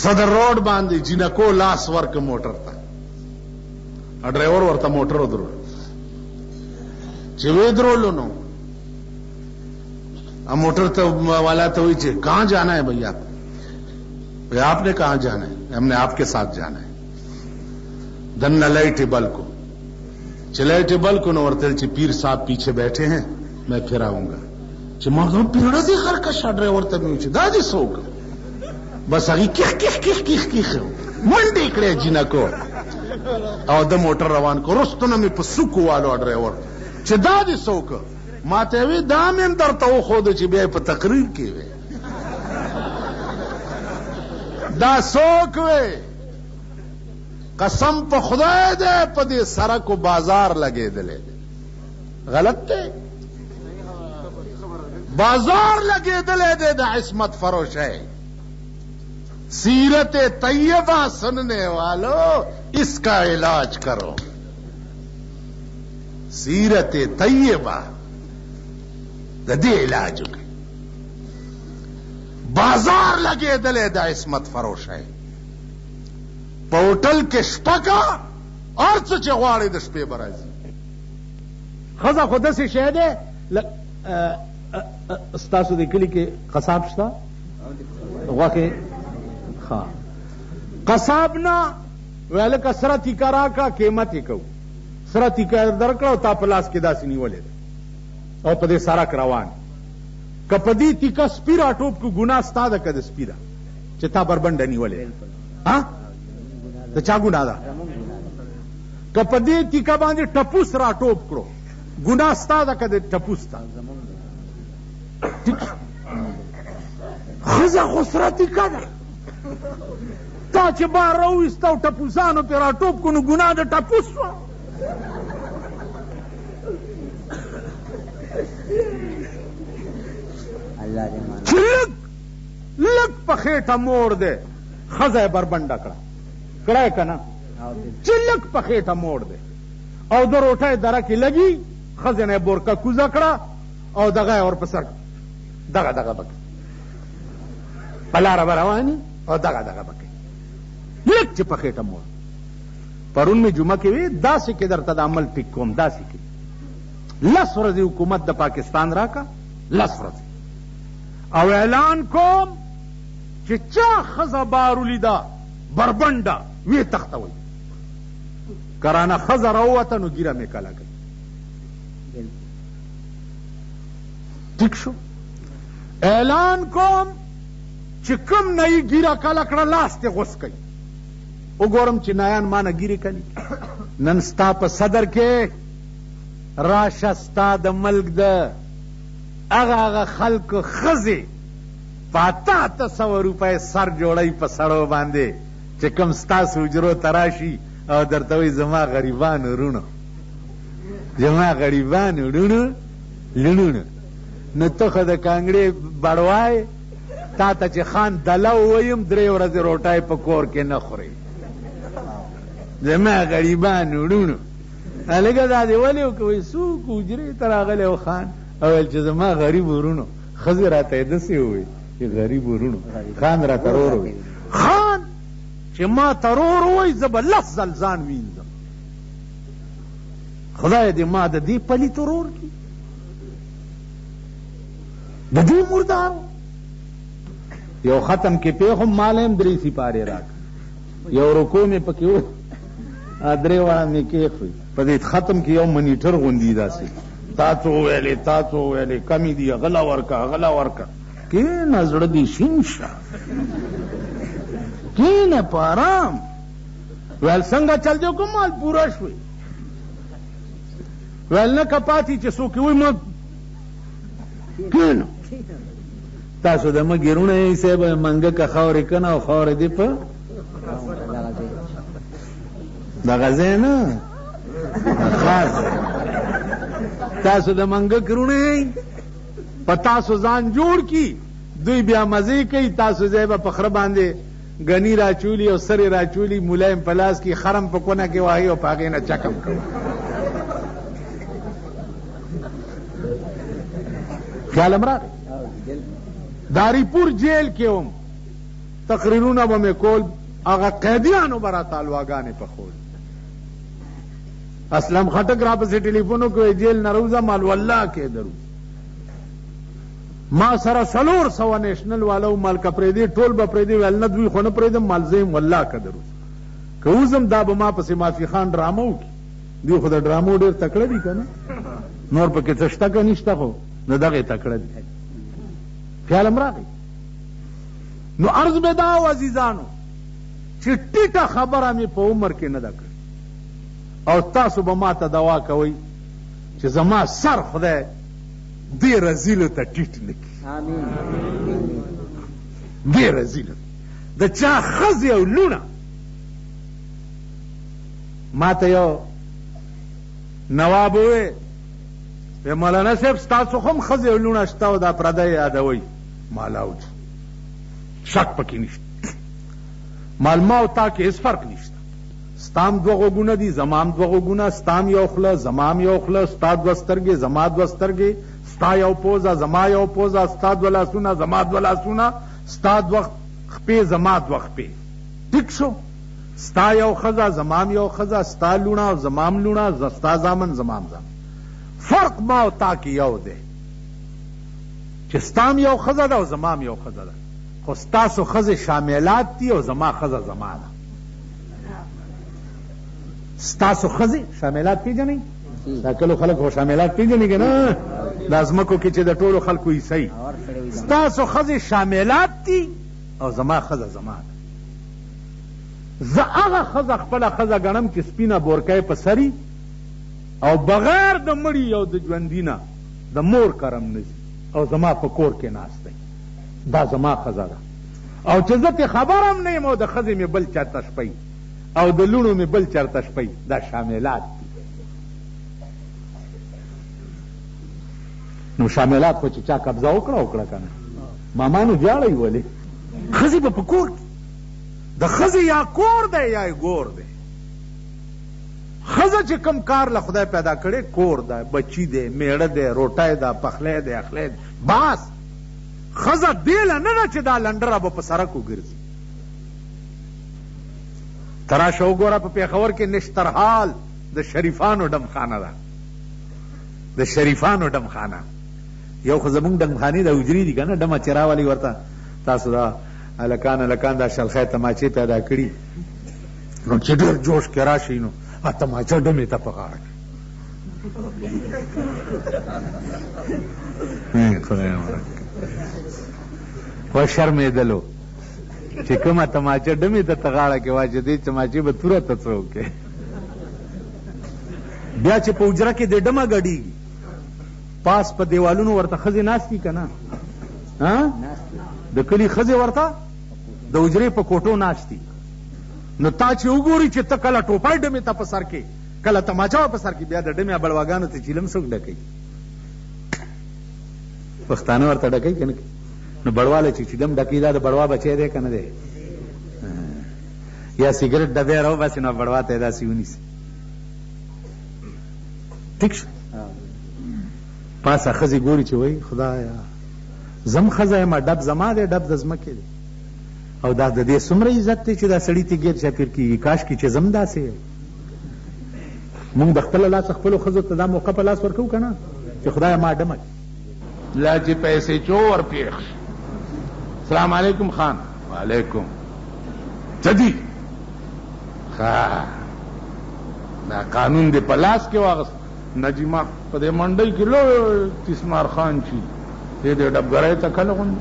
صدر روډ باندې جنکو لاس ورک موټر ته ډرایور ورته موټر ودرول چې وې درولو نو موٹر تو والا تو وہی چاہیے کہاں جانا ہے بھیا آپ نے کہاں جانا ہے ہم نے آپ کے ساتھ جانا ہے دن لئی ٹیبل کو چلے ٹیبل کو نورتے پیر صاحب پیچھے بیٹھے ہیں میں پھر آؤں گا مردوں پیڑا دی ہر کا شا ڈرائیور تب میں دادی سوک بس اگی کیخ منڈی کڑے جینا کو او د موٹر روان کو رستو میں پسوک والو ڈرائیور چھ دادی سوک ماته وی دا مم درته وخود چې بیا په تقریر کې وي دا څوک وي قسم په خدای دې په دې سړک او بازار لګېدلې غلط دی بازار لګېدلې دی د عصمت فروش ہے سیرت طیبہ سننے والوں اس کا علاج کرو سیرت طیبہ دے علاج کی بازار لگے دلے دا عصمت فروش ہے پوٹل کے شپکا اور چغواڑے دش پہ برازی خزا خود سے شہد ہے استاسو دی کلی کے قصاب شتا واقع خواہ قصاب نا ویلک سرطی کرا کا قیمت کو سرطی کا درکڑا تا پلاس کے دا سنی والے او پدې سارا کروان کپدی تیکا سپیرا ټوپ کو ګنا ستا د کده سپیرا چې تا بربند نیولې ها د چا ګنا ده کپدی تیکا باندې ټپوس را ټوپ کړو ګنا ستا د کده ټپوس تا خزا خسرتی کده تا چې بار راوستو ټپوسانو پر را ټوپ کو نو ګنا د ټپوس لگ پخیٹا موڑ دے خزہ بربنڈا کڑا کنا چلک پخیٹا موڑ دے او در اٹھائے درا کی لگی خزہ نے بورکا کوزا کڑا او دگا اور پسر دگا بکے پلارا بروانی او دگا بکے لگ چی پخیٹا موڑ پر ان میں جمعہ کے وی دا سی کے در تد عمل ٹکوم دا سی کے لس ورځې حکومت د پاکستان راکا لس ورځې او اعلان کوم چې چا خزه بارو لیدا بربنډه وی تختوي کرانه خزه راوته نو ګیره مې کاله کوي ٹھیک شو اعلان کوم چې کوم نه یې ګیره کاله کړه لاس ته غوس کوي وګورم چې نایان ما نه ګیرې کوي نن ستا په صدر کې راشستا د ملک د اغا خلق خزی پاتا 800 روپے سر جوڑی په سړو باندې چې کم ستاسو اجرو تراشي او درته وي زما غریبانو رونو لونو نو ته خو د کانګړې بړوای تا ته چې خان دلو ویم 3 ورځې روټای په کور کې نه خوري زما غریبانو رونو الګا دا دی ولیو کوي سوق اجري تراغله او خان اول چې زما غریب ورونو خزی راته دسی وي چې غریب ورونو خان را ترور وي خان چې ما ترور وي زب لفظ ځان وینځم خدای دې ما د دې پلی ترور کی د دې مردار یو ختم کې پیغام مالم درې سپاره راک یو رکو مې پکې و درې واړه مې کې خو په دې ختم کې یو منیټر غوندي داسې تاسو ویلې کمی دی غلا ورکا کې نظر دی شینشا کې نه پارام ول څنګه چل جو کومال پورا شوي ول نه کپاتی چې څوک وي مو کینو تاسو د مګیرونه یې سبا منګه کا خاورې کنه او خاورې دی په دا غزه نه خاص تاسو د منګه کرونه په تاسو ځان جوړ کی دوی بیا مزه کوي تاسو زیبه په خره باندې غنی راچولی او سری راچولی ملایم پلاس کی خرم په کونه کې وایي او پاګې نه چکم کوي خیال امرا داری پور جیل کې هم تقریرونه به مې کول، هغه قیدیانو به راته الواګانې پخول. اسلم خټک را پسې ټلیفون وکړ، جیل نه روزه مال والله کې درو. ما سره 400 نیشنل والو مال که پرېږدي ټول به پرېږدي، ویل نه دوی خو نه پرېږدم، مال زه یم والله که درو. که اوزم دا به ما پسې مافي خان ډرامه وکړي. دوی خو د ډرامو ډېر تکړه دي که نه، نور پکې څه شته که نشته، خو د دغې تکړه دي. خیال هم راغی. نو عرض مې دا و عزیزانو چې ټیټه خبره مې په عمر کې نه ده کړې، او تاسو به ما ته دعا کوئ چې زما سر خدای دې رزیلو ته ټیټ نه کړي. دې رزیلو د چا ښځې او لوڼه. ما ته یو نواب ووی، مولانا صاحب ستاسو خو هم ښځې او لوڼه شته او دا پردی یادوئ. مالاو شک پکې نشته. مال ما او تا کې هېڅ فرق نشته. ستام دوه غوږونه دي، زمام دوه غوږونه، ستام یو خوله زمام یو خوله، ستا دوه سترګې زما دوه سترګې، ستا یو پوزه زما یو پوزه، ستا دوه لاسونه زما دوه لاسونه، ستا دوه خپې زما دوه خپې. ټیک شو؟ ستا یو ښځه زمام یو ښځه، ستا لوڼه او زمام لوڼه، ستا زامن زمام زامن. فرق ما او تا کې یو دی چې ستام یو ښځه ده او زمام یو ښځه ده، خو ستاسو ښځې شاملات دي او زما ښځه زما ده. ستاسو ښځې شاملات پېژنئ؟ دا کلو خلک خو شاملات پېژني که نه؟ دا ځمکو کې چې د ټولو خلکو حصه. ستاسو ښځې شاملات دي او زما ښځه زما ده. زه هغه ښځه خپله ښځه ګڼم چې سپینه بورکۍ په سري او بغیر د مړي او د ژوندي نه د مور کرم نه ځي او زما په کور کې ناست دی. دا زما ښځه ده. او چې زه ترې خبر هم نه یم او د ښځې مې بل چېرته شپی او د لوڼو مې بل چېرته شپی، دا شاملات دي. نو شاملات خو چې چا قبضه وکړه که نه، مامانو ویاړئ ولې؟ ښځې به په کور کې د ښځې یا کور دی یا یې ګور دی. ښځه چې کوم کار له خدای پیدا کړی، کور دی، بچی دی، میړه دی، روټی ده، پخلی دی، اخلی دی، بس. ښځه دې له نه ده چې دا لنډره به په سړک وګرځي. ته راشه وګوره په پېښور کې نشترحال د شریفانو ډمخانه ده، د شریفانو ډمخانه. یو خو زمونږ ډمخانې د حجرې دي که نه، ډمه چې راولي ورته تاسو دا هلکان دا شلخی تماچې پیدا کړي، نو چې ډېر جوش کې راشئ نو تماچه ډمې ته په غاړه کړي. خو شرمېدلو چې کومه تماچه ډمې ته غاړه کې واچې، دې تماچې به توره ته څه وکړې. بیا چې په حجره کې د ډمه ګډېږي، پاس په دیوالونو ورته ښځې ناستي که نه، د کلي ښځې ورته د حجرې په کوټو ناستي. نو تا چې وګوري چې ته کله ټوپۍ ډمې ته په سر کې، کله تماچه په سر کې، بیا د ډمې بړواګانو ته چیلم څوک ډکوي؟ پښتانه ورته ډکوي که نه؟ نو بړواله چې چیلم ډکوي، دا د بړوا بچی دی که نه دی؟ یا سګرټ ډبې راوباسي نو بړوا ته یې داسې ونیسي. ټیک شو؟ پاسه ښځې ګوري چې وایي خدایا زم ښځه یم، ډب زما دی، ډب د ځمکې دی، او دا د دې څومره عزت دی چې دا سړي ته ګیر چاپېر کېږي. کاشکې چې زم داسې یم. مونږ د خپله لاسه خپلو ښځو ته دا موقع په لاس ورکوو که نه چې خدایه ما ډمه لا چې پیسې چو ور پیښ. السلام علیکم خان. وعلیکم. څه دي؟ دا قانون دې په لاس کې واغست. نجیما په دې منډۍ کې لوی تسمار خان چې دې ډبګرۍ ته کله غوندې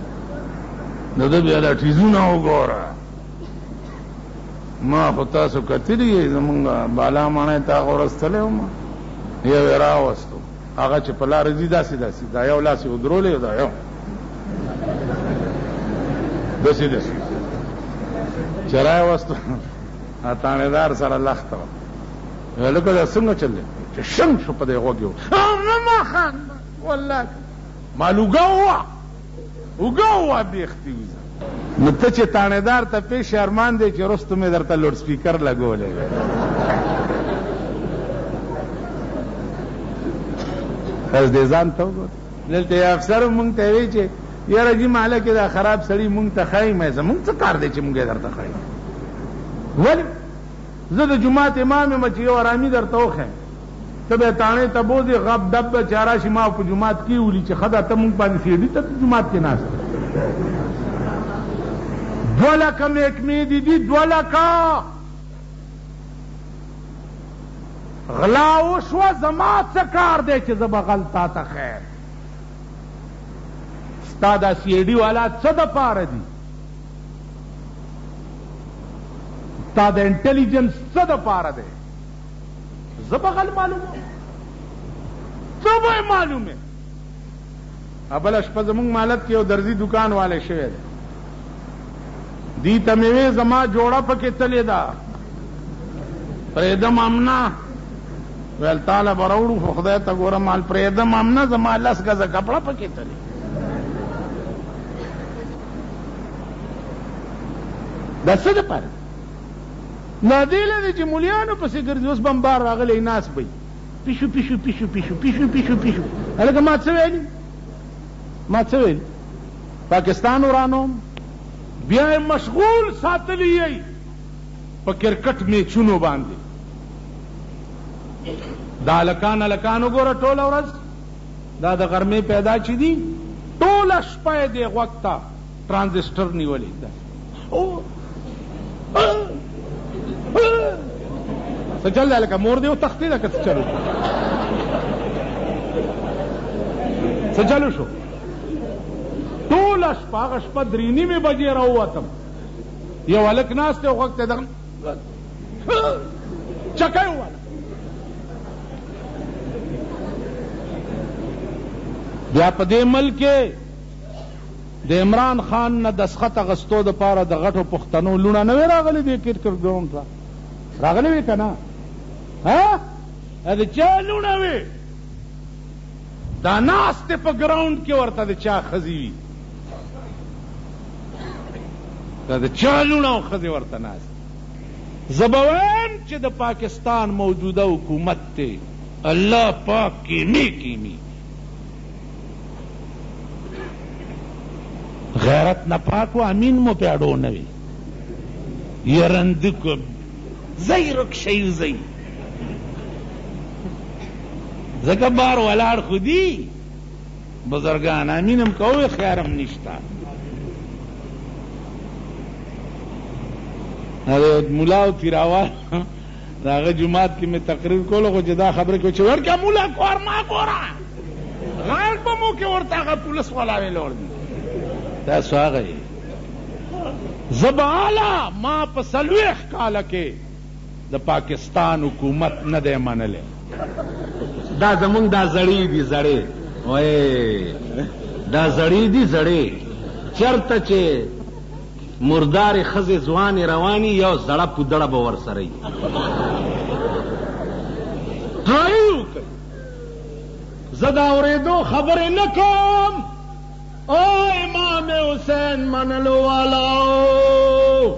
نو ده بیا دا ټیزونه وګوره. ما خو تاسو کتلي زمونږ بالا ماڼۍ ته هغه ورستلی وم، یو یې راوستو، هغه چې په لاره ځي داسې داسې، دا یو لاس یې ودرولی، دا یو داسې داسې چې راوستو تاڼېدار سره لخته وه. لکه دا څنګه چل دی چې شنګ شو په دې غوږ یې نه ما خان والله ما لوګه ووه اوږه ووه بیختي وځه. نو ته چې تاڼېدار ته پیش ارمان دی چې رستو مې درته لوډ سپیکر لګولی دی. بس دې ځان ته وګوره. دلته یو افسر مونږ ته وایي چې یاره جی مالا کې دا خراب سړی مونږ ته ښایي مې زمونږ څه کار دی چې مونږ یې درته ښایي ولې زه د جماعت امام یم چې یو ارامي درته وښیم ته به تاڼې ته بوځې غب ډب به چې راشي ما په جومات کې ولي چې ښه ده ته مونږ باندې سیډي ته جومات کې ناست 2 لکه محکمې دي دي 2 لکه غلا وشوه زما څه کار دی چې زه به غل تا ته خیر ستا دا سی ډي والا څه دپاره دي ستا د انټیلیجنس څه دپاره دی زه به غل معلوموم څه به یې معلومې بله شپه زمونږ مالت کې یو درزي دکان والی شوی دی دی ته مې وې زما جوړه پکې تلې ده پرېږدم امنه ویل تاله به راوړو خو خدای ته ګوره مال پرېږدم امنه زما 10 ګزه کپړه پکې تلې دا څه دپاره نه دې لري چې مولیانو پسې ګرځي اوس بمبار راغلی ناس به پیشو پیشو پیشو پیشو پیشو پیشو پیشو هلکه ما څه ویلي ما څه ویلي پاکستان ورانوم بیا یې مشغول ساتلی یی په کرکټ میچونو باندې دا هلکان هلکان وګوره ټوله ورځ دا د غرمې پیدا چې دي ټوله شپه یې دې غوږ ته ټرانزسټر نیولی څه چل دی هلکه مور دې وتښتې ده که څه چلو څه چلو شو ټوله شپه هغه شپه 3:30 بجې راووتم یو هلک ناست دی او غوږ ته دغه چکی وواله بیا په دې ملک کې د عمران خان نه دسخط اغستو دپاره د غټو پښتنو لوڼه نه وې راغلې دې کرکټ ګراونډ ته راغلې وې که نه د چا لوڼه وې دا ناستې په ګراونډ کې ورته د چا ښځې وي دا د چا لوڼه او ښځې ورته ناست زه به وایم چې د پاکستان موجوده حکومت دی الله پاک کیمی کیمی غیرت نه پاک و امین مو پیاډو نه وي یرندکو زی رکشی زی ځکه بار ولاړ خو دي بزرګان امینم کوئ خیرم نشته ملا او تیراوال د هغه جومات کې مې تقریر کولو خو چې دا خبرې کوي چې ورکه مولا کور ما ګوره غاړ به مو کې ورته هغه پولیس والا ویلوړ دي تاسو هغه یې زه به اعلی ما په 40 کاله کې د پاکستان حکومت نه دی منلی دا زمونږ دا زړې دي زړې وای دا زړې دي زړې چرته چې مردارې ښځې ځوانې روانې یو زړه پودړه به ورسره وي ټرای وکړئ زه د اورېدو خبرې نه کوم او امام حسین منلو والاو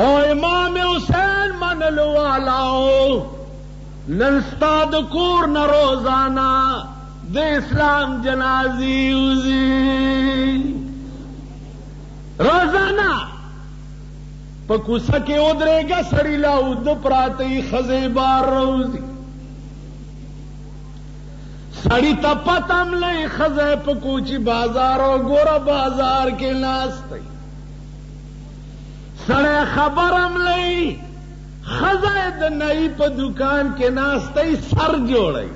او امام حسین منلو والاو نن ستا د کور نه روزانه د اسلام جنازې وځي روزانه په کوڅه کې ودرېږه سړي لا اوده پراته وي ښځې بار روزي سړی ته پته هم لئ ښځه په کوچي بازار او ګوره بازار کې ناست دی سړی خبر هم لئ ښځه د نئی په دکان کې ناست دی سر جوړی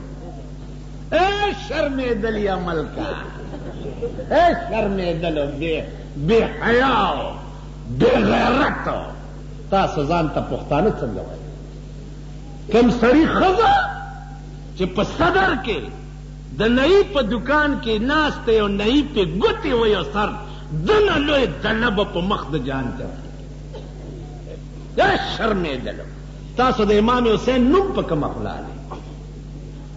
اے شرمېدلی عمل کا اے شرمېدلو بے حیاو بے غیرتو تاسو ځان ته پښتانه څنګه وایي کوم سړي ښځه چې په صدر کې د نئی په دکان کې ناست دی او نئی پې ګوتې وی او سر دنه لوی دنه به په مخ د جان ته شرمېدلو تاسو د امام حسین نوم په کومه خوله دی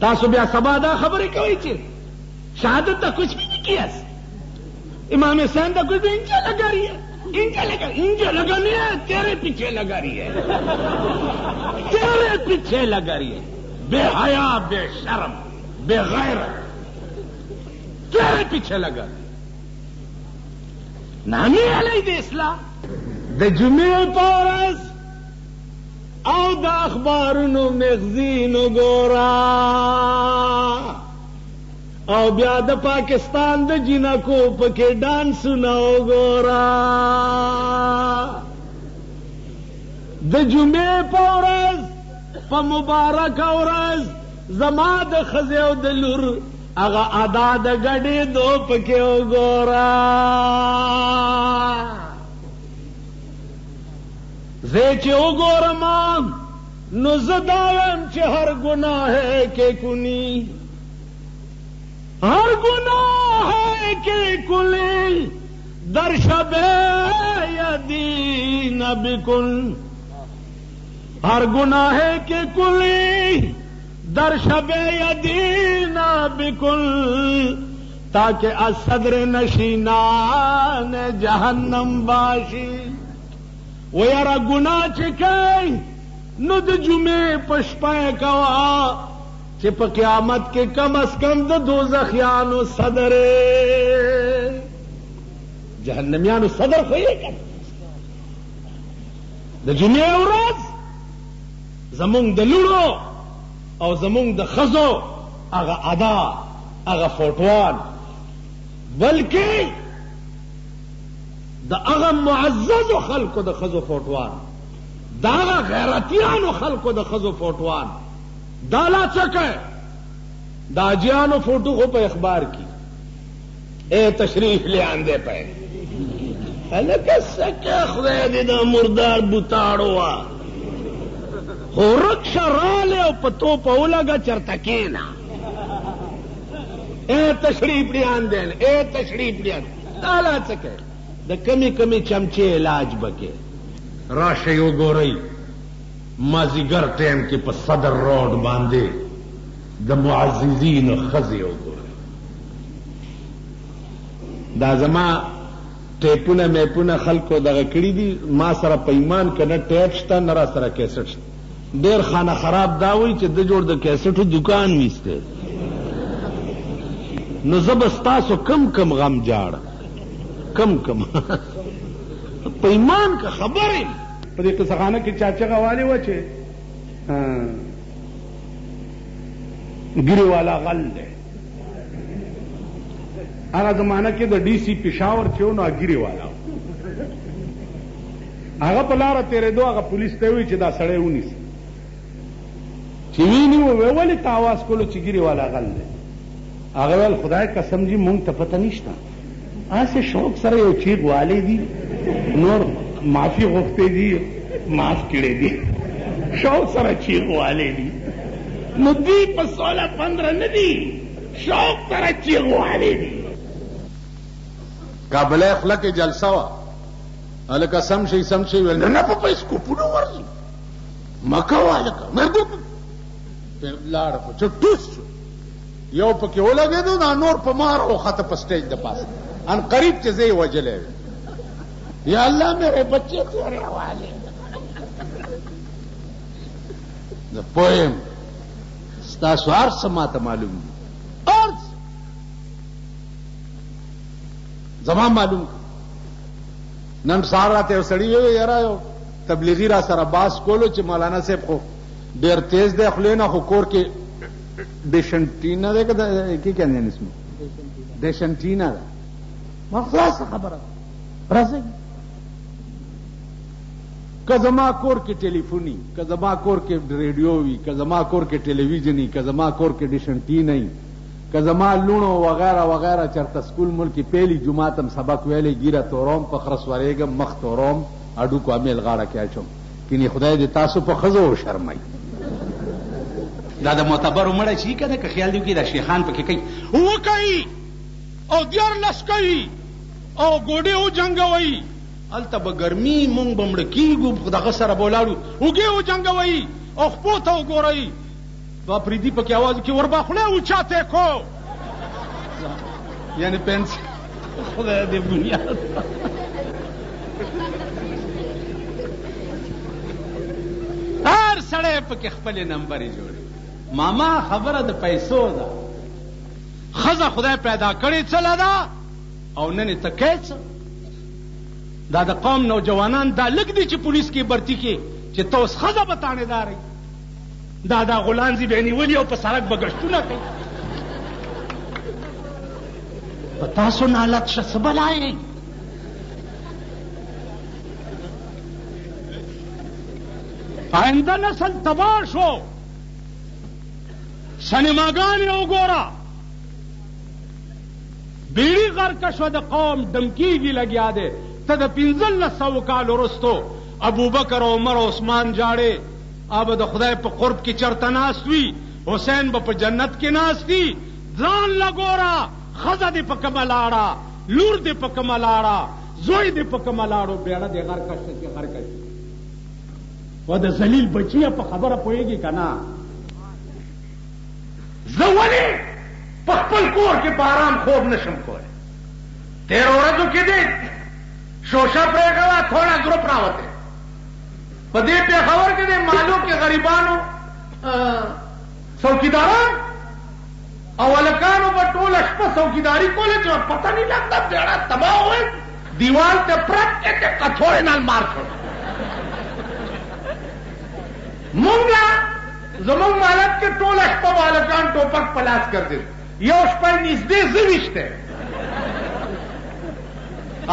تاسو بیا سبا دا خبرې کوئ چې شهادت کا کچھ بھی نہیں کیا امام حسین کا کچھ بھی انجا لگا رہی ہے انجا لگا نہیں ہے تیرے پیچھے لگا رہی ہے تیرے پیچھے لگا رہی ہے بے حیا بے شرم بے غیرت تیرے پیچھے لگا نامی علی د اسلام د جمعې په ورځ او د اخبارونو مغزینو ګورا او بیا د پاکستان د جنکو پکې ډانسونه وګورا د جمعې په ورځ په مبارکه ورځ زما د ښځې او د لور هغه ادا د ګډېدو پکې وګورا زه چې وګورم نو زه دا وایم چې هر ګناه کې کونی ہر گناہ کے کلی در شب یدین بکن ہر گناہ کے کلی در شب یدین بکن تاکہ از صدر نشینان جہنم باشی و یرا گناہ چکے نو د جمعے پشپے کوا چې په قیامت کې کم از کم د دوزخیانو صدر جهنميانو صدر خو یې کړ د جمعې ورځ زمونږ د لوړو او زمونږ د ښځو هغه ادا هغه فوټوان بلکې د هغه معززو خلکو د ښځو فوټوان د هغه غیرتیانو خلکو د ښځو فوټوان دالا چکے داجیانو فوٹو کو پہ اخبار کی اے تشریف لے آندے پہ سکے خدای دا مردار بتاڑوا خو رکش رالے او پتو پاو لگا چرتکینا اے تشریف لے آندے اے تشریف لے آندے دالا چکے دا کمی کمی چمچے علاج بکے راشیو گو رئی مازیګر ټیم کې په صدر روډ باندې د معززینو ښځې وګورئ دا زما ټیپونه میپونه خلکو دغه کړي دي ما سره په ایمان که نه ټیپ شته نه را سره کیسټ شته ډېر خانه خراب دا وایي چې د جوړ د کیسټو دکان میسته نو زه به ستاسو کم کم غم جاړم کم کم په ایمان که خبر یم په دې قصهخانه کې چاچغه والی و چې ګیري والا غل دی هغه زمانه کې د ډي سی پېښور چې و نو ګیري والا هغه په لاره تېرېدو هغه پولیس ته وایي چې دا سړی ونیسي چې ویني ولې ته اواز کولو چې ګیري والا غل دی هغه ویل خدای قسم جي مونږ ته پته نشته هسې شوق سره یو چیغ والی دي نور معافی غوښتې دي معاف کړی دي شوق سره چیغ والی دي نو دوی په 16-15 نه دي شوق سره چیغ والی دي کابلای خوله کې جلسه وه هلکه سم شئ سم شئ ویل نه په پیسکوپونو ورځو مه کوه هلکه لاړه چې ټوس شو یو پکې ولګېدو دا نور په مار وخته په سټیج د پاسه ان قریب چې زه یې وجلی وې یا اللہ میرے بچے تیرے حوالے دا پویم ستاسو هر څه ماته معلوم دي هر څه زما معلوم نن سهار راته یو سړي ویل یاره یو تبلیغي را سره باس کولو چې مولانا صاحب خو ډېر تیز دی خولې نه خو کور کې ډیشنټینا دی که کې کېندین اسمه ډیشنټینا ده ما خلاصه خبره راځئ که زما کور کې ټلیفوني که زما کور کې ریډیو وي که زما کور کې ټلویزیوني که زما کور کې ډیشنټي نه وي که زما لونو وغیره وغیره چرته سکول ملکې پهلی جمعات هم سبق ویلی ګیره توروم په خره سورېږم مخ توروم اډوکو امیل غاړه کې اچوم کینې خدای دې تاسو په ښځو وشرمئ دا د معتبرو مړی چې که نه که خیال دی وکړي دا شیخان پکې کوي وکوي او 14 کوي او ګوډې وجنګوئ هلته به ګرمي مونږ به مړه کېږو دغه سره به ولاړو اوږې وجنګوئ او خپو ته وګورئ دا پریدي پکې اواز وکړي وربه خوله اوچاتی کو یعنې پنس خدای دې بنیاد هر سړی پکې خپلې نمبرې جوړي ماما خبره د پیسو ده خزه خدای پیدا کړې څه لدا او نن ته کې څه. دا د قوم نوجوانان دا لګ دي چې پولیس کې برتی کې چې توس خزه به تانیداري دا غلانځي به نیولي او په سړک به ګشتونه کوي. په تاسو نالت شه څه بلایې. آئنده نسل تباه شو. سینماګانې وګوره بیړي غرقه شوه د قوم دمکیږي لګیا دی. ته د 1500 کال وروستو ابوبکر عمر عثمان جاړې اب د خدای په قرب کې چرته ناست وي حسین به په جنت کې ناست وي. ځان لګوره خزه دې په کومه لاړه لور دې په کومه لاړه زوی دې په کومه لاړو بیړه دې غرقه شته چې غرقه شي. و د ذلیل بچیه په خبره پوهېږي که نه؟ زه ولې په خپل کور کې په آرام خوب نشم کولی؟ 13 ورځو کې دې شوشه پرېږده تھوڑا ګروپ راوته په دې پېښور کې د مالو کې غریبانو څوکیداران او هلکانو به ټوله شپه څوکیداري کوله چې پته نه لګده بیړه تباه وویل دیوال ته پرت کې کڅوړې نال مار شو. مونږه زمونږ مالت کې ټوله شپه به هلکان ټوپک په لاس ګرځېدل. یو شپه نږدې زه ویشته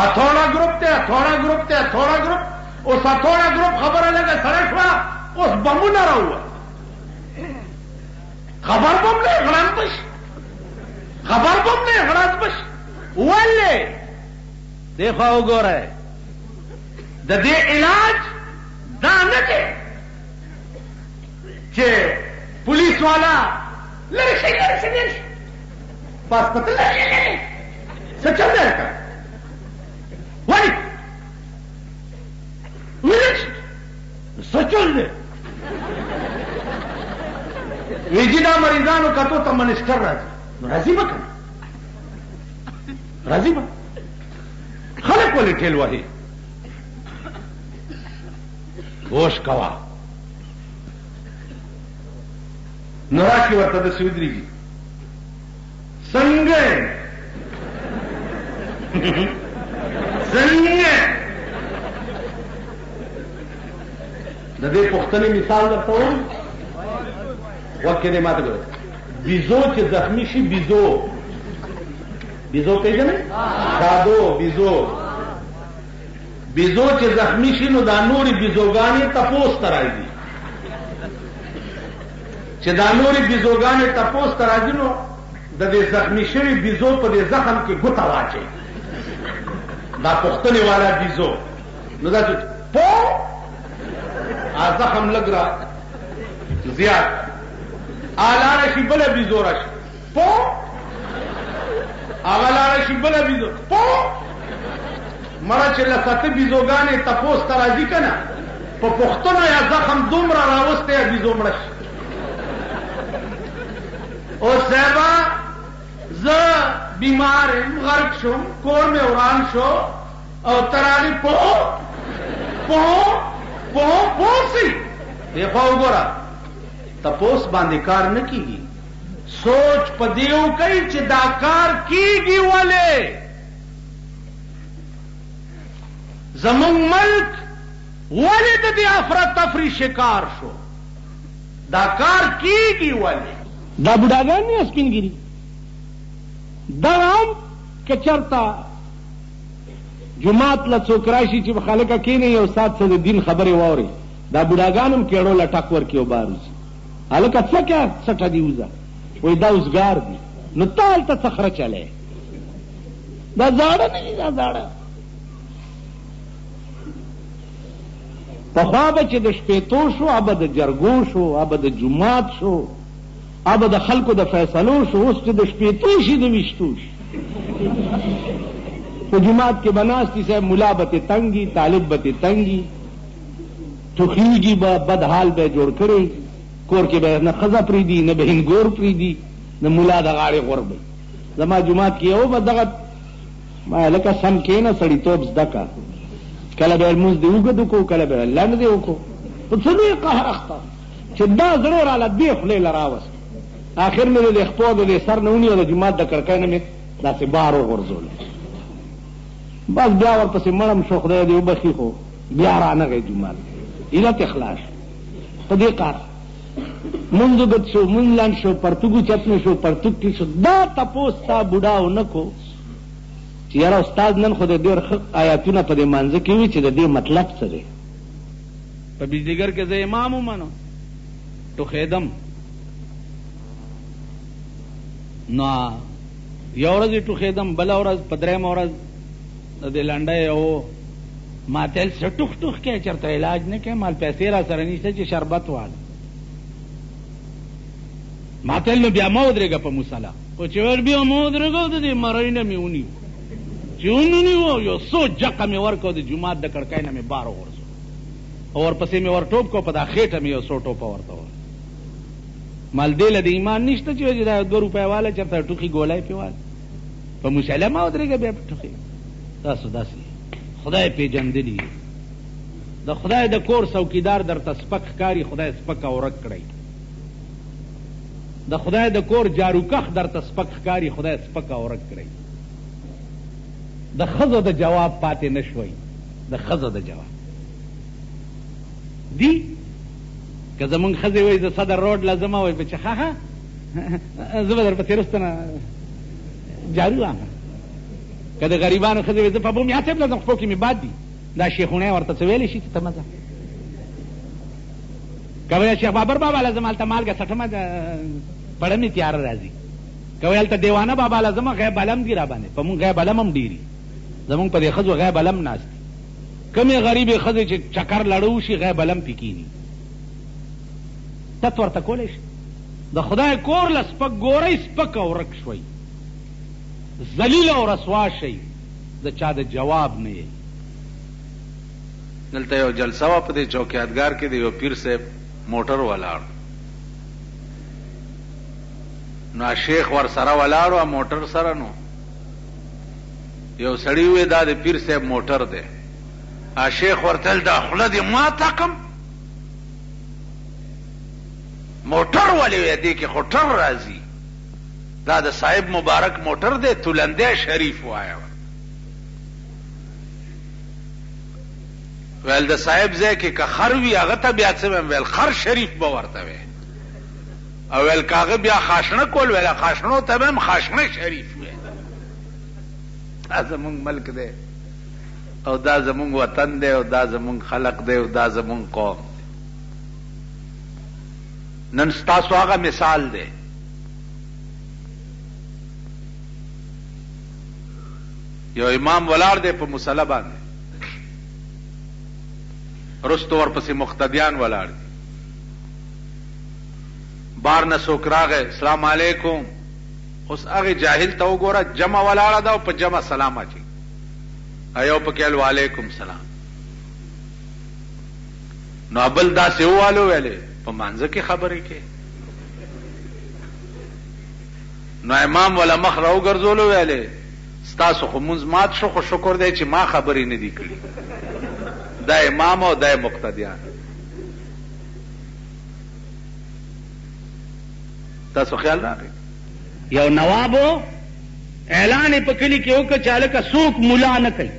اتھوڑا گروپ ته اتھوڑا گروپ ته اتھوڑا گروپ. اوس اتھوڑا گروپ خبره لګه سره شوه اوس بمونه راووت. خبر بم نه غړاند بش خبر بم نه غړاند بش. ولې دیکھو وګوره د دې علاج دا نه دی چې پولیس والا لري شي پاس پته لري څه چل دی ولی ویلش سچل دی ویجی دا مریضانو کتو تا منسٹر راځي راځي به کنه راځي به خلق ولې ټیل وهي. هوش کوا نو راشي ورته داسې ودرېږي څنګه څنګه د دې پوښتنې مثال درته وایم. وکړې دې ماته ګوره بیزو چې زخمی شي بیزو پیژنې دادو بیزو چې زخمی شي نو دا نورې بیزوګانې تپوس ته راځي چې دا نورې بیزوګانې تپوس ته راځي نو د دې زخمی شوي بیزو په دې زخم کې ګوته واچوي. دا پختنې والا بیزو نو دا پو زخم لګ را زیات آلاره شي بله بیزو راشي پو هغه لاړه شي بله بیزو پو مړه چې لسته بیزوګانې تپوس ته راځي که نه په پوښتنه یا زخم دومره راوستی یا بیزو مړه شي. اوس صاحبه زه بیمار یم غرق شوم کور مې وران شو او ترانې پوسی دیخوا وګوره تپوس باندې کار نه کیږي. سوچ په دیو کوي چې دا کار کیږي ولې زمونږ ملک ولې د دې افراتفری شکار شو. دا کار کیږي ولې. دا بوډاګان نه سپینګری دا هم که چرته جماعت له څوک راشي چې خلک کېني یو سات څه د دین خبرې واوري دا بوډاګان هم کېړو له ټک ورکړي او بار وځي هلکه څه کې سټه دي وځه وایي دا اوسګار دي نو ته هلته څه خره چلی دا زاړه نه دي دا زاړه. پخوا به چې د شپېتو شو ابه د جرګو شو ابه د جماعت شو ابه د خلکو د فیصلو شو اوس چې د شپېتو شي د ویشتو شي. په جماعت کې بناستی صاحب ملا به تنګي طالب به تنګي ټوخیږي به بد حال به جوړ کړی کور کې به نه ښځه پرېږدي نه به هندګور پرېږدي نه ملا د غاړې غور به. زما جماعت کې یو به دغه ما لکه سم کښېنه سړیتوب زده که کله به لمونځ دې اوږد وکړو کله به لنډ دې وکړو په څه لوی قهر اخته چې دا زړه راله دې خولې له راوست آخر مې د خپو د سر نه ونیو د جومات د کړکۍ نه مې داسې بار وغورځول. بس بیا ورپسې مړم شو، خدای دې وبخي، خو بیا رانغی جومات، علت خلاص په دې کار. منځ وګت شو، منځ لاند شو، پرتګو چت مې شو، پرتګ کې شو. دا تپوس تا بوډا ونه کو چې یاره استاد نن خو د ډېر ښه آیاتونه په دې مانځه کې وي چې د دې مطلب څه دی. په بجلیګر کې زه امام ومنم، ټوخېدم. نو یو ورځ یې ټوخېدم، بله ورځ په درېیمه ورځ د دې لنډۍ او ما تل څه ټوخ ټوخ کې چېرته علاج نه کوې، مال پیسې را سره نشته چې شربت واړه. ما تل نو بیا مه ودرېږه په مصله، خو چې ور بیا مه ودرېږه د دې مرۍ نه مې ونیو، چې ونیو یو څو جقه مې ورکړو، د جومات د کړکۍ نه مې بار وغورځو او ورپسې مې ور ټوپ کړو، په دا خېټه مې یو څو ټوپه ورته ور. مال دې له د ایمان نشته چې دا 2 روپۍ واله چېرته ټوخي ګولۍ پې واله، په مصله مه ودرېږه بیا په ټوخي. تاسو داسې خدای پیژندلی، د خدای د کور څوکیدار درته سپک ښکاري، خدای سپک او ورک کړی. د خدای د کور جاروکخ درته سپک ښکاري، خدای سپک او ورک کړی. د ښځو د جواب پاتې نه شوی، د ښځو د جواب دی که زمونږ ښځې وایي زه صدر روډ له ځمه، وایي بچه ښه زه به درپسې رسته نه جارو واخلم. که د غریبانو ښځې وایي زه په بومیا صاحب له ځم، خپو کې مې باد دي، دا شیخونه ورته څه ویلی شي چې ته مه ځه. که ویل شیخ بابر بابا له ځم هلته مالګه څټمه پړه مې تیاره راځي. که ویل هلته دیوانه بابا له ځمه غیب علم دي را باندې، په مونږ غیب علم هم ډېري، زمونږ په دې ښځو غیب علم ناست دي. کمې غریبې ښځې چې چکر لړو شي غیب علم پې کېني، تت ورته کولی شي. د خدای کور له سپک ګورئ، سپک او ورک شوئ، ذلیل او رسوا شئ، د چا د جواب نه یې. دلته یو جلسه وه په دې چوکیاتګار کې، د یو پیر صاحب موټر ولاړ، نو شیخ ور سره ولاړ و موټر سره. نو یو سړي وی دا د پیر صاحب موټر دی. شیخ ورته دا خوله دې ما تکم موټر ولې وی دې کې خو ټر راځي، دا د صاحب مبارک موټر دی، تولندی شریف وایا. ویل د صاحب ځای کې که خر وي هغه ته بیا څه ویم، ویل خر شریف به ورته وی، او ویل که هغه بیا خاشنه کول، ویل خاشنو ته به هم خاشنه شریف وی. دا زمونږ ملک دی او دا زمونږ وطن دی او دا زمونږ خلق دی او دا زمونږ قوم دی. نن ستاسو هغه مثال دی. یو امام ولاړ دی په مصلی باندې، رستو ورپسې مقتدیان ولاړ دي. بار نه څوک راغی السلام علیکم، اوس هغې جاهل ته وګوره جمع ولاړه ده او په جمع سلام اچي، ایو پکې ویل وعلیکم سلام. نو بل داسې ووالو ویلې په مانځه کې خبرې کې. نو امام ولا مخ را وګرځولو ویلې ستاسو خو مونځ مات شو، خو شکر دی چې ما خبرې نه دي کړي. دا امام او دا مقتدیان. تاسو خیال راغی یو نوابو اعلان په کلی کې وکړ چې هلکه څوک ملا نه کوي،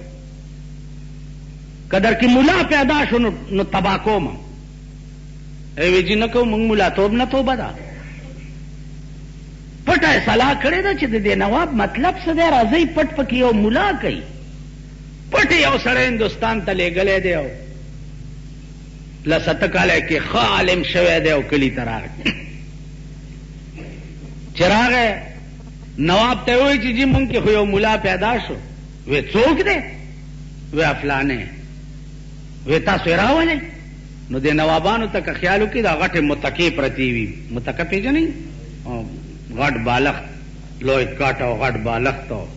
که در کې ملا پیدا شو نو تبا کوم. وی جي نه کوم، موږ ملا توب نه توبه ده. پټه صلاح کړې ده چې د دې نواب مطلب څه دی، راځئ پټ پکې یو ملا کوي. پټ یو سړی هندوستان ته لېږلی دی او لسته کاله کې ښه عالم شوی دی او کلي ته راغی. چې راغی نواب ته وایي چې جي مونږ کې خو یو ملا پیدا شو. وی څوک دی؟ وی فلانې. وی تاسو یې راولئ. نو دې نوابانو ته که خیال وکړي دا غټې متکې پرتې وي. متکه پېژنئ؟ غټ بالښت، لوی کټ او غټ بالښت او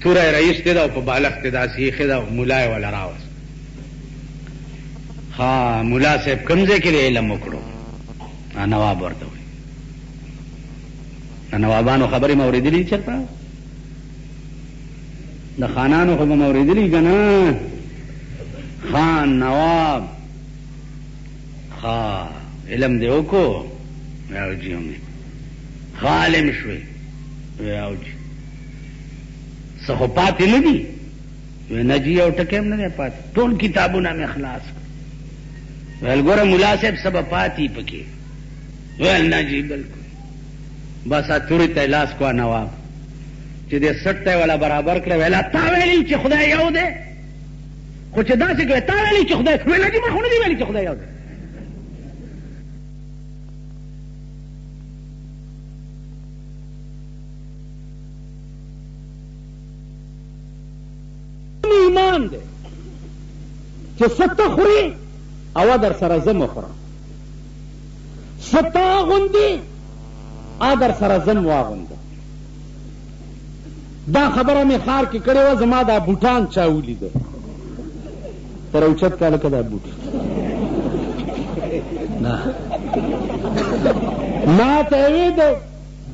توری رئیس دی دا او په بالښت کې داسې ایښې ده او ملا یې وله راوست. ها ملا صاحب کوم ځای کې د علم وکړو؟ نواب ورته وایي. د نوابانو خبرې مې اورېدلي چېرته؟ د خانانو خو به مې اورېدلي که نه؟ خان نواب ها علم دې وکړو؟ وایي جي عالم شوي او چې څه خو پاتې نه دي نه جی او ټکی هم نه دی پاتې ټول کتابونه مې خلاص ویل ګوره ملا صاحب سبا پاتې پکې ویل نه جی بلکل بس اتوري ته لاس کو نواب چې دې سټ والا برابر کړ ویلا تا ویلی چې خدای یو دی خو چې داسې کړه تا ویلی چې خدای ویل دي ما خو نه دی ویلی چې خدای یو دی ایمان دی چې ستا خوري او در سره زم خورم ستا غوندي در سره زم واغونده دا خبره مې خار کې کړې وه زما دا بوټان چا ولیده تر اوچت کاله که دا بوټ ما ته یې وې د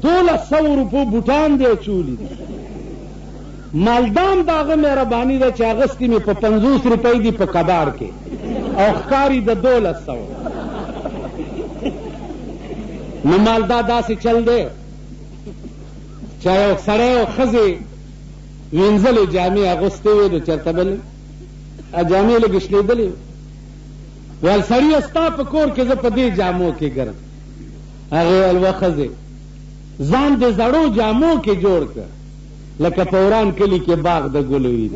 1200 روپو بوټان دی چې ولیده مالدام دا هغه مهرباني ده چې اغستې مې په 50 روپۍ دي په کباړ کې او ښکاري د 1200 نو مالدا داسې چل دی چې یو سړی او ښځې وینځلې جامې اغوستې وې نو چېرته بلې جامې لږ شلېدلې ویل سړي ستا په کور کې زه په دې جامو کې ګرم هغې ویل و ښځې ځان د زړو جامو کې جوړ کړ لکه په وران کلي کې باغ د ګلو وي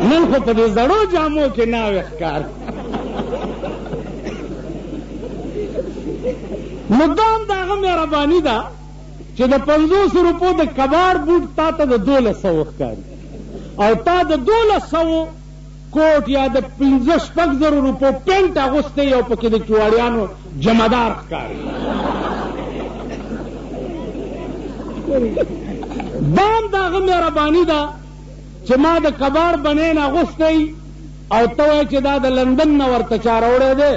نن خو په دې زړو جامو کې ناوې ښکار نو دام د هغه مهرباني ده چې د 50 روپو د کباړ بوټ تا ته د 1200 ښکاري او تا د 1200 کوټ یا د 15-16 روپو پینټ اغوستی او پکې د چواړیانو جمعدار ښکاري دام د هغه مهرباني ده چې ما د کباړ بنین اغوستی او ته وایې چې دا د لندن نه ورته چا راوړی دی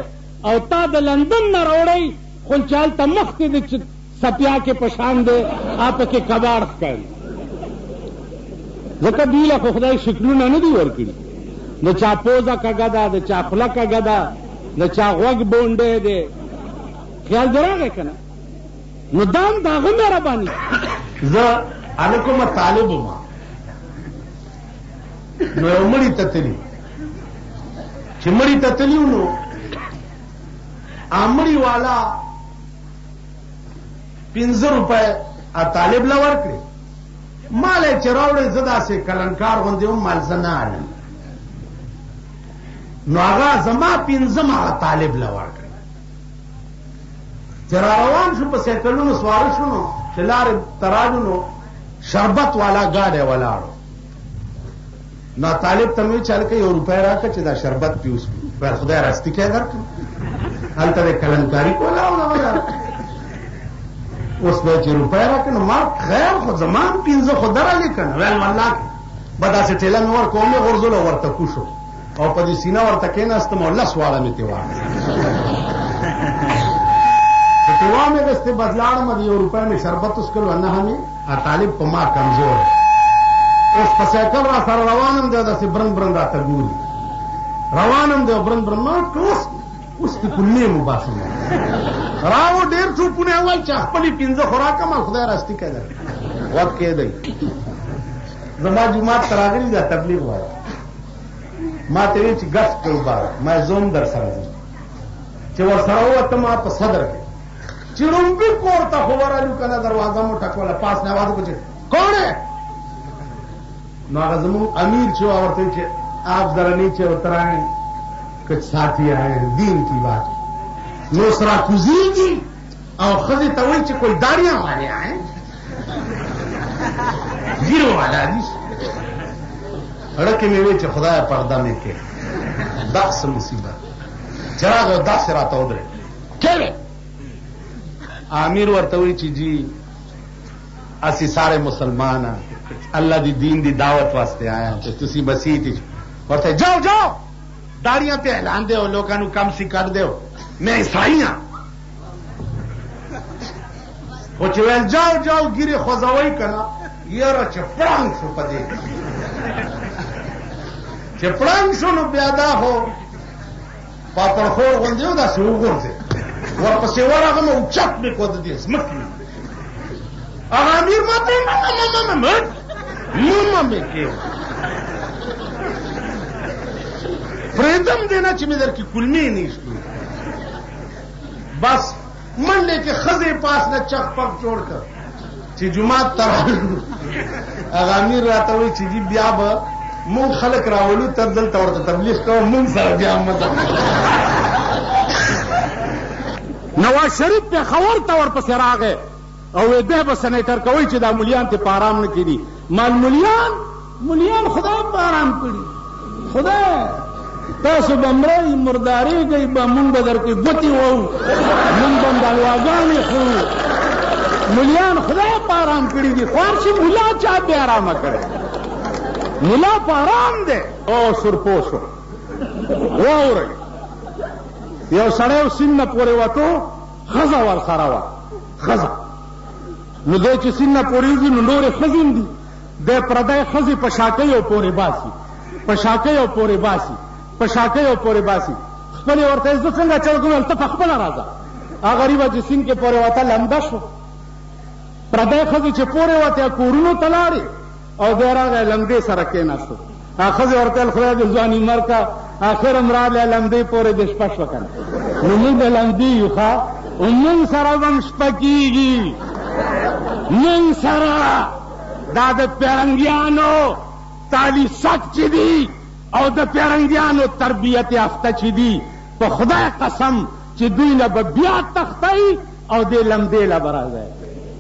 او تا د لندن نه راوړی خو چې هلته مخکې د سپیا کې په شان دی پکې کباړ ښکاري ځکه دوی له خو خدای شکلونه نه دي ورکړي د چا پوزه کږه ده د چا خوله کږه ده د چا غوږ بونډی دی خیال دې راغی که نه نو دا هم د هغه مهرباني زه هلکه طالب وم نو یو مړي ته تلي چې مړي ته تلي نو مړي والا 15 روپۍ طالب له ورکړې مال یې چې راوړې زه داسې کلنکار غوندې وم مال زه نه اړم نو هغه زما 15 هغه طالب له ورکړې چې را روان شو په سایکلونو سواره شو نو چې لارې ته راغلو نو شربت والا ګاډی ولاړو نو طالب ته مې ویل چې هلکه 1 روپۍ راکړه چې دا شربت پیوس ویل خدای راستي کې درکړو هلته د کلنکاري کوله اوس به چې روپۍ راکړه نو ما خیر خو زما هم 15 خو درالې که نه ویل والله به داسې ټېله مې ورکړه مې غورځولو ورته کوشو او په دې سینه ورته کېناستم او 10 واړه مې ترې واخېستې چې ترې واخېستې بس لاړم د 1 روپۍ مې شربت وڅښلو نه همې طالب په ما کمزور اوس په سایکل را سره روانم دی داسې برن برن راته ګوري روانم دی او برن برن ما اوس دې کلې مو باسم راو ډېر ټوپونه یې ویل چې خپلې 15 خوراکه ما خدای راستي کې ده وخت کېدی زما جومات ته راغلي دا تبلیغ وایي ما ته ویل چې ګس کړو بار ما زوم در سره ځم چې ورسره ووتم په صدر کې چې ړومبي کور ته خو ورالو که نه دروازه مو ټکوله پاس نه आवाज وکړو چې کون ہے نو هغه زموږ امیر چې ورته ویل چې آپ ذرا نیچے اتر آئیں کچھ ساتھی آئے دین کی بات نو سرا کوزیږي او ښځې ته وایي چې کوئی داړیاں والے آئے ګیرو والا دي اړکې مې ویل چې خدایه پرده مې کې داسې مصیبت چې راغی داسې راته ودرېد کېوې امیر ورته وایي چې جی ਅਸੀਂ ਸਾਰੇ ਮੁਸਲਮਾਨ ਹਾਂ ਅੱਲਾ ਦੀ ਦੀਨ ਦੀ ਦਾਵਤ ਵਾਸਤੇ ਆਏ ਹਾਂ ਤੇ ਤੁਸੀਂ ਮਸੀਤ ਵਿੱਚ ورته ਜਾਓ ਜਾਓ ਦਾੜੀਆਂ ਤੇ ਹਿਲਾਉਂਦੇ ਹੋ ਲੋਕਾਂ ਨੂੰ ਕੰਮ ਸੀ ਕੱਢਦੇ ਹੋ ਮੈਂ ਈਸਾਈ ਹਾਂ او چې ویل جاو جاو ګیرې خوځوئ که نه یاره چې پړانګ شو په دې چې پړانګ شو نو بیا دا خو پاپړخور غوندې و داسې وغورځېد ورپسې ورغلم اوچت مې کړو د دې ځمکې هغه امیر ماته مې کې پرېدم دی نه چې مې در کې کلمې نیشتو بس منډې کې ښځې پاس نه چک پک جوړ کړ چې جومات ته هغه امیر راته وایي چې جی بیا به مونږ خلک راولو تر دلته ورته تبلیغ کوو مونږ سره بیا مزه نواز شریف پېښور ته ورپسې راغی او دی به سنیټر کوئ چې دا مولیان ته په آرام نه کړي مال مولیان خدای په آرام کړي خدای تاسو به مرئ مردارېږئ به مونږ به در کې ګوتې وو مونږ به دلواګانې خورو مولیان خدای په آرام کړي دي خوارشي مولا چا بې آرامه کړی مولا په آرام دی او سرپوشو واورئ یو سړی سیند نه پورې وتو ښځه ورسره وه ښځه نو دی چې سیند نه پورې وځي نو نورې ښځې هم دي دی پردی ښځې په شاکیو پورې باسي په شاکیو پورې باسي په شاکیو پورې باسي خپلې ورته زه څنګه چل کوم ته په خپله راځه هغه غریبه چې سیند کې پورې وته لمده شو پردی ښځې چې پورې وته کورونو ته لاړې او دی راغی لمدې سره کېناستو هغه ښځې ورته ویل خدای دې ځواني مر کا آخر هم راغلی لمدې پورې دې شپه شوه که نه نو موږ د لمدې یو ښه موږ سره به هم شپه کېږي موږ سره دا د پیرنګیانو تالیسک چې دي او د پیرنګیانو تربیت یافته چې دي په خدای قسم چې دوی نه به بیا تختئ او دې لمدې له به راځئ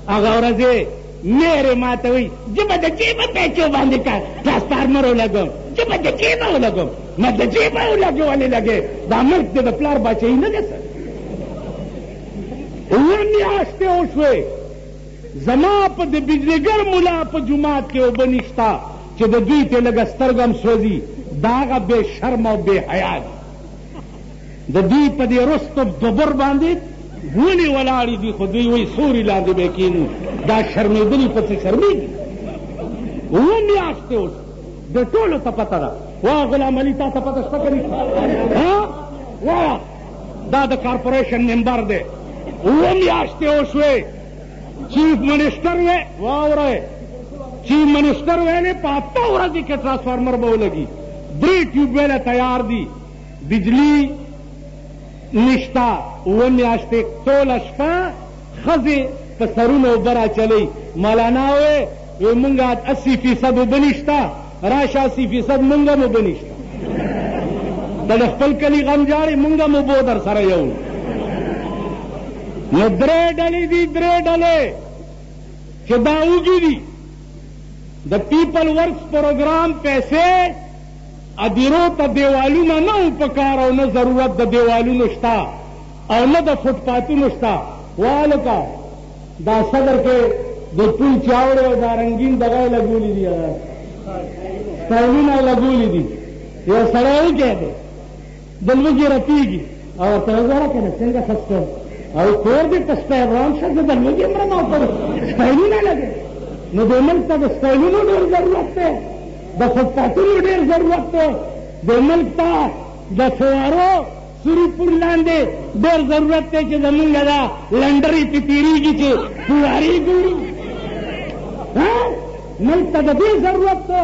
هغه ورځې میرې ما ته وایي زه به د جیبه پیچو باندې ټرانسفارمر ولګوم زه به د جیبه ولګوم ما د جیبه ولګې ولې لګې دا ملک د پلار باچهي نه ده سر اووه میاشتې وشوې زما په د بجلیګر ملا په جومات کې اوبه نشته چې د دوی ته لږه سترګه هم سوځي دا هغه بې شرم او بې حیا دي د دوی په دې رستو دوبر باندې ونې ولاړې دي خو دوی وایي سوري لاندې به کېنو دا شرمېدلي پسې شرمېږي اووه میاشتې اوس د ټولو ته پته ده وا غلام علي تا ته پته شته که نشته وا دا د کارپوریشن ممبر دی اووه میاشتې وشوې چیف منسټر وی واورئ چیف منسټر ویلې په اته ورځې کې ټرانسفارمر به ولګي 3 ټیوبویله تیار دي بجلی نشته اووه میاشتې ټوله شپه ښځې په سرونه اوبه راچلئ مولانا وی مونږ 80% اوبه نشته راشه 80% مونږ هم اوبه نشته ته د خپل کلي غم جاړې مونږ هم اوبو در سره یو نو درې ډلې دي درې ډلې چې دا وږي دي د پیپل ورکس پروګرام پیسې ادیرو ته دیوالونه نه و پکار او نه ضرورت د دیوالونو شته او نه د فوټپاتونو شته والکه دا صدر کې د پل چاوړې او دا رنګین دغه یې لګولي دي سټایلونه یې لګولي دي یو سړی وکې دی د لوږې رپېږي او ورته وګوره که نه څنګه خسته او کور دې په سټایلان شه زه د لوږې مرم او پر سټایلونه لګوي نو د ملک ته د سټایلونو ډېر ضرورت دی د فوټپاتونو ډېر ضرورت دی د ملک ته د فوارو سوري پور لاندې ډېر ضرورت دی چې زمونږ دا لنډرې پې تېرېږي چې فوارې ګوري ملک ته د دې ضرورت دی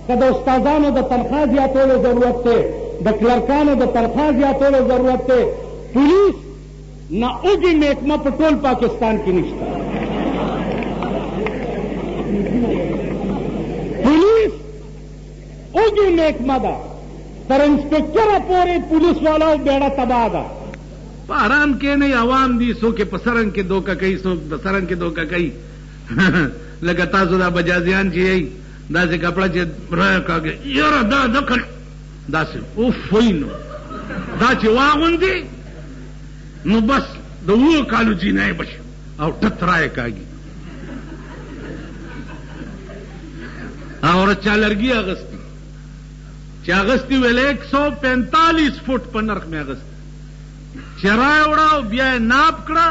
که د استادانو د تنخوا زیاتولو ضرورت دی د کلرکانو د تنخوا زیاتولو ضرورت دی پولیس نه اوږې محکمه په ټول پاکستان کې نشته پولیس اوږې محکمه ده تر انسپکټره پورې پولیس والاو بیړه تباه ده په آرام کې نه عوام دي څوک یې په سرنګ کې دوکه کوي څوک په سرنګ کې دوکه کوي لکه تاسو دا بجازیان چې یئ داسې کپړه چې رایه کاږي یاره دا دکن داسې اوف وایي نو دا چې واغوندي نو بس د 7 کالو جینۍ به شي او ټت رایه کاږي او چا لرګي اغستی چې اغستی ویل 145 فوټ په نرخ مې اغستی چې رایه وړه بیا یې ناپ کړه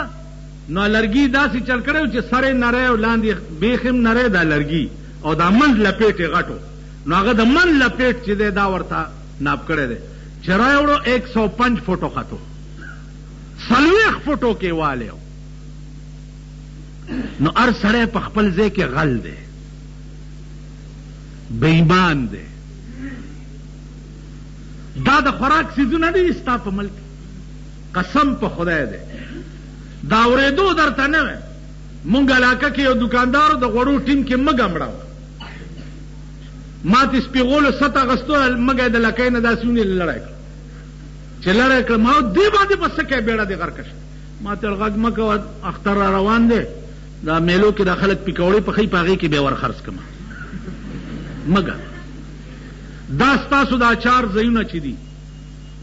نو لرګي داسې چل کړی چې سر یې نری او لاندې بیخ هم نری دا لرګي او دا منځ لپیټ یې غټو نو هغه د منځ لپیټ چې دی دا ورته ناپ کړی دی چې رایه وړو 105 فوټو خطو 40 فوټو کې والی نو هر سړی په خپل ځای کې غل دی، بې ایمان دی. دا د خوراک څیزونه دي ستا په ملک، قسم په خدای دی دا اورېدو درته نه وی. مونږ علاقه کې یو دکاندار د غوړو ټیم کې مږه مړه، ما ته سپېغولو ست اغستو، مږه د لکۍ نه داسې ونې لړی کړه چې لړی کړه، ما دې باندې به څه کوې بیړه دې غرقه شه. ما ته غږ مه کوه، اختر را روان دی، دا میلو کې دا خلک پکوړې پخوي، په هغې کې بیا ور خرڅ کړم. مږه دا ستاسو دا چار ځایونه چې دي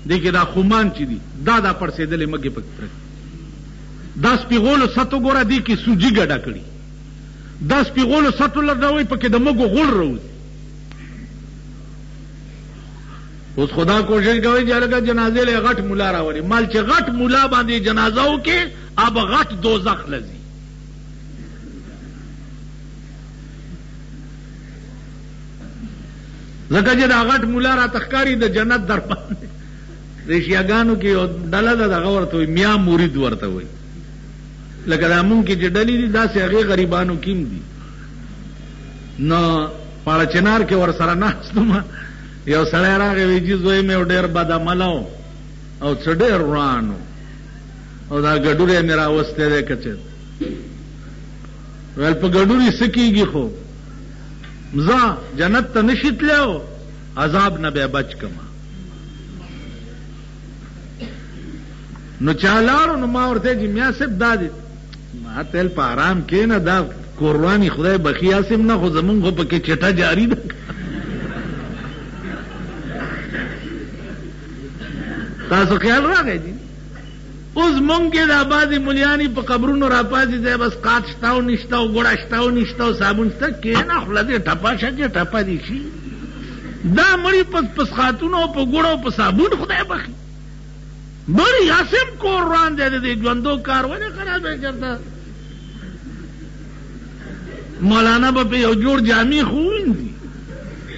دې کې دا خومان چې دي دا پړسېدلې مږې پکې پرتې، دا سپېغولو ستو ګوره دې کې سوجي ګډه کړي، دا سپېغولو ستو لږوئ پکې د مږو غوړ راوځي. اوس خدا کوشش کوي چې هلکه جنازې له غټ ملا راولي، مال چې غټ ملا باندې جنازه وکړي اب غټ دوزخ لځي. ځکه چې دا غټ ملا راته ښکاري د جنت در باندې. د شیعګانو کې یو ډله ده دغه ورته وایي میا مرید ورته وایي، لکه دا مونږ کې چې ډلې دي داسې هغې غریبانو کې هم دي. نو پاړه چنار کې ورسره ناستم، یو سړی راغی وایي چې زوی مې ډېر بد عمله و او څه ډېر روان و او دا ګډوری مې راوستی دی که چېرته. ویل په ګډوري څه کېږي، خو ځه جنت ته نشي تللی، عذاب نه بیا بچ کما. نو چا لاړو نو ما ورته چې میا صاحب دا دی، ما تل په آرام کښېنه، دا قرباني خدای بخي اسم نه، خو زمونږ خو پکې چټه جاري ده. تاسو خیال راغی دي اوس مونږ کې دا بعضې ملیانې په قبرونو راپاڅي ځای بس قات شته او نشته او ګوړه شته او نشته او صابون شته، کښېنه خوله دې ټپه شه چې ټپه دې شي. دا مړي په سخاتونو او په ګوړه او په صابون خدای بخي، مړي یاسم کور روان دی، د دې ژوندو کار ولې خراب دی چېرته. مولانا به په یو جوړ جامې خو ووینځي،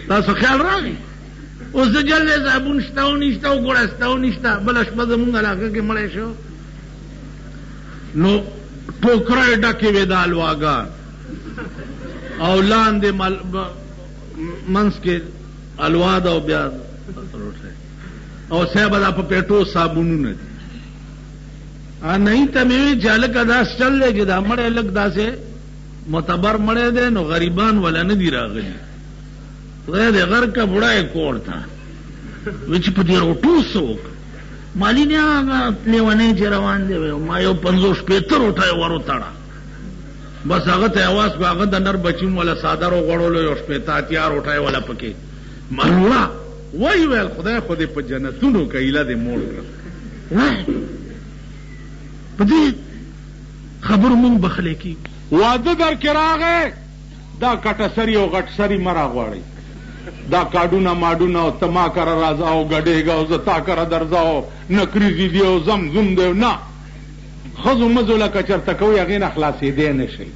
تاسو خیال راغی. اوس د جل دی صابون شته او نشته او ګوړه شته او نشته. بله شپه زمونږ علاقه کې مړی شو، نو ټوکرۍ ډکې وې د الواګان او لاندې منځ کې الوا ده او بیا او صاحب دا په پیټو صابونونه دي. نه ته مې ویل چې هلکه داس چل دی چې دا مړی لږ داسې معتبر مړی دی، نو غریبان ولا نه دي راغلي. خدای دې غرقه بوډای کور ته وی چې په دې روټو څه وکړه. مالي نه هغه لیونی چې روان دی، ما یو 50-60 روټۍ ور وتړه، بس هغه ته اواز کړو، هغه د نر بچیم والا څادر وغوړولو، یو 80-80 روټۍ والا پکې ملوړه. وای ویل خدای خو دې په جنتونو کې ایله دې موړ کړه. په دې خبرو مونږ بخلی کېږو. واده در کې راغی، دا کټه سري او غټ سري مه راغواړئ، دا کاډونه ماډونه او ته ما کره راځه او ګډېږه او زه تا کره درځه او نکریزي دي او زمزم دی. نه، ښځو مزو لکه چېرته کوئ هغې نه خلاصېدی نه شئ.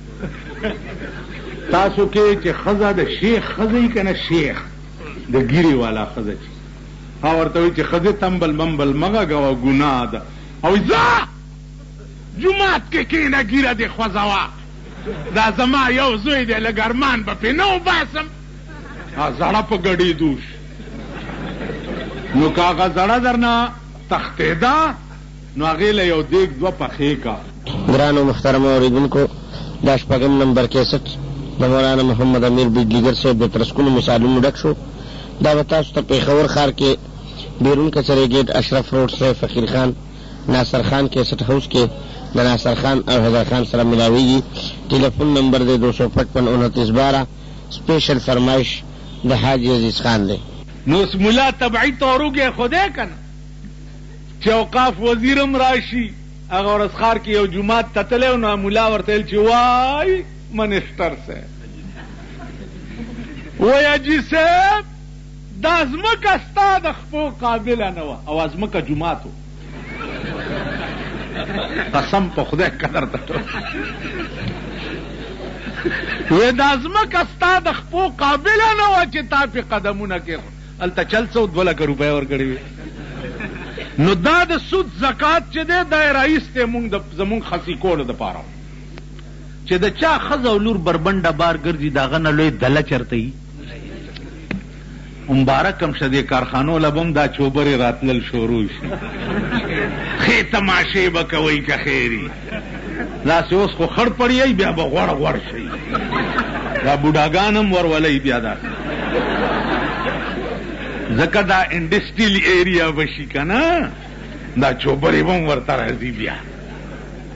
تاسو کې چې ښځه د شیخ ښځه یي که نه، شیخ د ګیرې والا ښځه چې هغه ورته وایي چې ښځې تمبل ممبل مه غږوه، ګناه ده. او ځه جومات کې کښېنه، ګیره دې خوځوه، دا زما یو زوی دی، لږ ارمان به پې نه وباسم. زړه په ګډېدو شي. نو که هغه زړه درنه تښتېده نو هغې له یو دیګ دوه پخې کا. ګرانو محترمو اورېدونکو، دا 8 نمبر 61 د مولانا محمد امیر بجلیګر صاحب د ترسکونو مثالونو ډک شو. دا به تاسو ته پېښور ښار کې بیرون کچرې ګیټ اشرف روډ سره فقیر خان ناصر خان کیسټ هاؤس کې د ناصر خان او حیدر خان سره ملاویږي. ټلیفون نمبر دی 255-2912. سپیشل فرمایش د حاجی عزیز خان دی. نو ملا تبعی توروږی خدای که نه چې اوقاف وزیرم راشي، هغه ورځ ښار کې یو جومات ته تللی و، نو ملا ورته ویل چې وای منسټر صاحب، وایي حاجي صاحب دا ځمکه ستا د خپو قابله نه وه، او ځمکه جومات و. قسم په خدای قدر ته وی دا ځمکه ستا د خپو قابله نه وه چې تا پې قدمونه کېښود. هلته چل څه 2 لکه روپۍ ورکړې وې. نو دا د سود زکات چې دی دا یې راایستی زمونږ خصي کولو دپاره. چې د چا ښځه او لور بربنډه بار ګرځي د هغه نه لوی دله چېرته وي. مبارک هم شه دې کارخانو له به هم دا چوبرې راتلل شروع شي. ښې تماشې به کوئ که خیري. داسې اوس خو خړ پړیئ بیا به غوړ غوړ شئ. دا بوډاګان هم ورولئ بیا داسې. ځکه دا انډسټریل ایریا به شي که نه، دا چوبرې به هم ورته راځي بیا.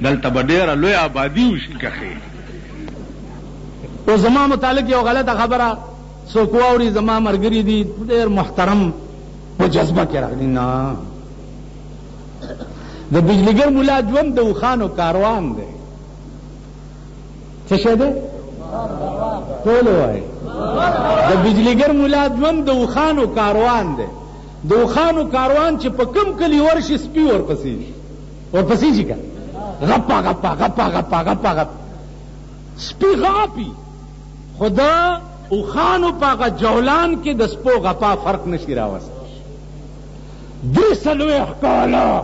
دلته به ډېره لوی آبادي وشي که خیر. او زما متعلق یو غلطه خبره څوک واوري، زما ملګري دي ډېر محترم په جذبه کې راغلي. نه، د بجلیګر ملا ژوند د اوښانو کاروان دی. څه شی دی؟ ټول وایي د بجلیګر ملا ژوند د اوښانو کاروان دی. د اوښانو کاروان چې په کم کلي ورشي سپي ورپسې شي که غپا غپا غپا غپا غپا غپا سپي غاپي، خو د اوښانو په هغه جولان کې د سپو غپا فرق نشي راوست. 43 کاله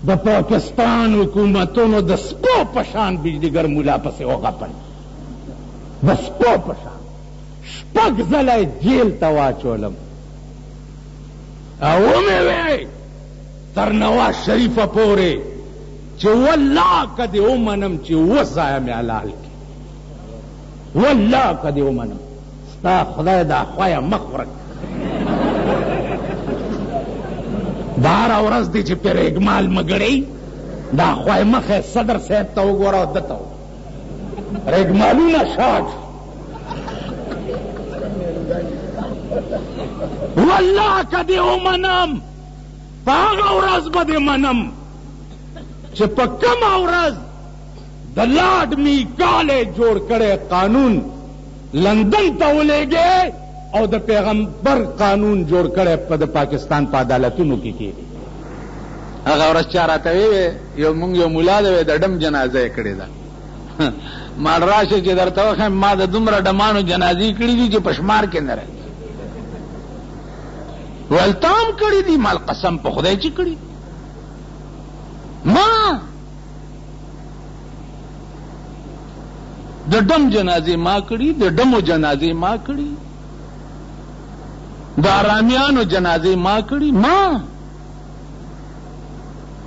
د پاکستان حکومتونو د سپو په شان بجلیګر ملا پسې وغپل، د سپو په شان. 6 ځله جیل ته واچولم او ومې وی تر نواز شریفه پورې چې والله که دې ومنم چې 7 ځایه مې حلال کړي، والله که دې ومنم ستا خدای دا خویه مخ ورک. دا هره ورځ دی چې پرې اګمال مګړی دا خوی مخې صدر صاحب ته وګوره او ده ته رګمالونه شاټ. والله که دې ومنم په هغه ورځ به دې منم چې په کومه ورځ د لارډ میکالې جوړ کړی قانون لندن ته ولېږې او د پیغمبر قانون جوړ کړی په د پاکستان په عدالتونو کې کېږي. هغه ورځ چا راته ویې یو مونږ یو ملا دی د ډم جنازه یې کړې ده. مال راشه چې درته وښیم ما د دومره ډمانو جنازې کړي دي چې په شمار کې نه راځي. ویل تا هم کړي دي؟ مال قسم په خدای چې کړي. ما د ډم جنازې ما کړي، د ډمو جنازې ما کړي، د آرامیانو جنازې ما کړي. ما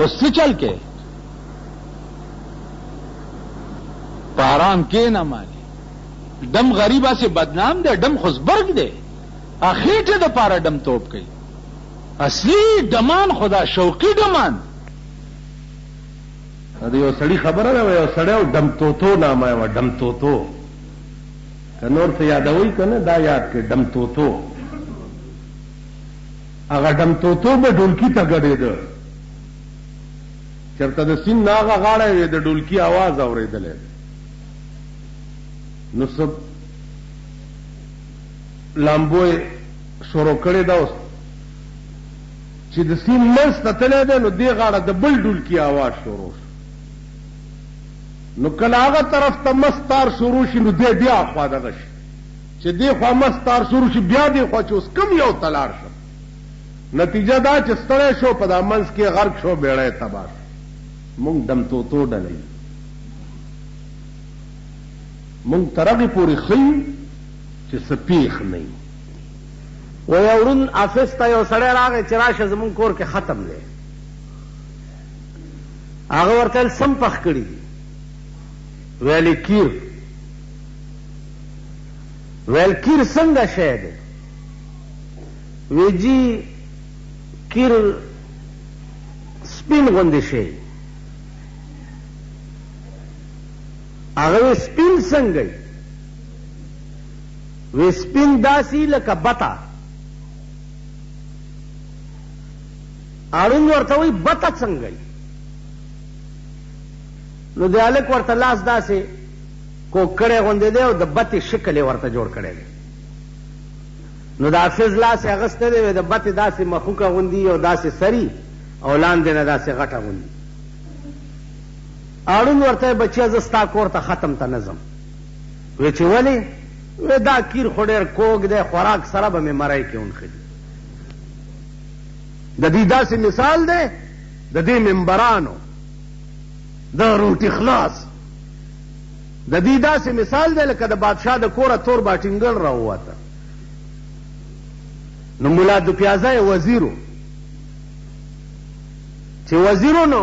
اوس څه چل کې په آرام کې نه مانی. ډم غریبه سے بدنام دی، ډم خو زبرګ دی، اخیټه د پاره ډم توپ کوي. اصلي ډمان خدا شوقي ډمان. دا یو سړی خبره ده، یو سړی او ډم توتو نامه و، ډم توتو. که نور څه یادوئ که نه دا یاد کړئ، ډم توتو. هغه ډم توتو به ډولکي ته ګډېده، چېرته د سیند نه هغه غاړه وې د ډولکي اواز اورېدلی. نو څه لامبو یې شروع کړې ده اوس چې د سیند منځ ته تللی دی، نو دې غاړه د بل ډولکي اواز شروع شو. نو کله هغه طرف ته مستار شروع شي نو دې بیا خوا دغه شي، چې دې خوا مستار شروع شي بیا دې خوا چې اوس کم یو ته لاړ شم. نتیجه دا چې ستړی شو، په دا منځ کې غرق شو، بیړی تباه شو. مونږ ډم توتو ډلې مونږ تر هغې پورې ښیو چې څه پېښ نه وي. و یو ورون آفس ته یو سړی راغی چې راشه زمونږ کور کې ختم دی. هغه ورته ویل سم پخ کړي دي. ویل کیر. ویل کیر څنګه شی دی؟ وی جی کیر سپین غوندې شی. هغه وی سپین څنګه وي؟ وی سپین داسې لکه بطه. اړوند ورته وی بطه څنګه وي؟ نو د هلک ورته لاس داسې کوکړی غوندې دی او د بطې شکل یې ورته جوړ کړی دی. نو د حافظ لاس یې اخیستی دی، د بطې داسې مخوکه غوندي او داسې سري او لاندې نه داسې غټه غوندي. اړوند ورته بچیه زه ستا کور ته ختم ته نه ځم. وی چې ولې؟ وی دا کیر خو ډېر کوږ دی، خوراک سره به مې مری کې ونښلي. د دې داسې مثال دی د دې ممبرانو د روټي خلاص د دې داسې مثال دی لکه د بادشاه د کوره تور باټینګن راووته، نو ملا دو پیازه یې وزیرو، چې وزیرو نو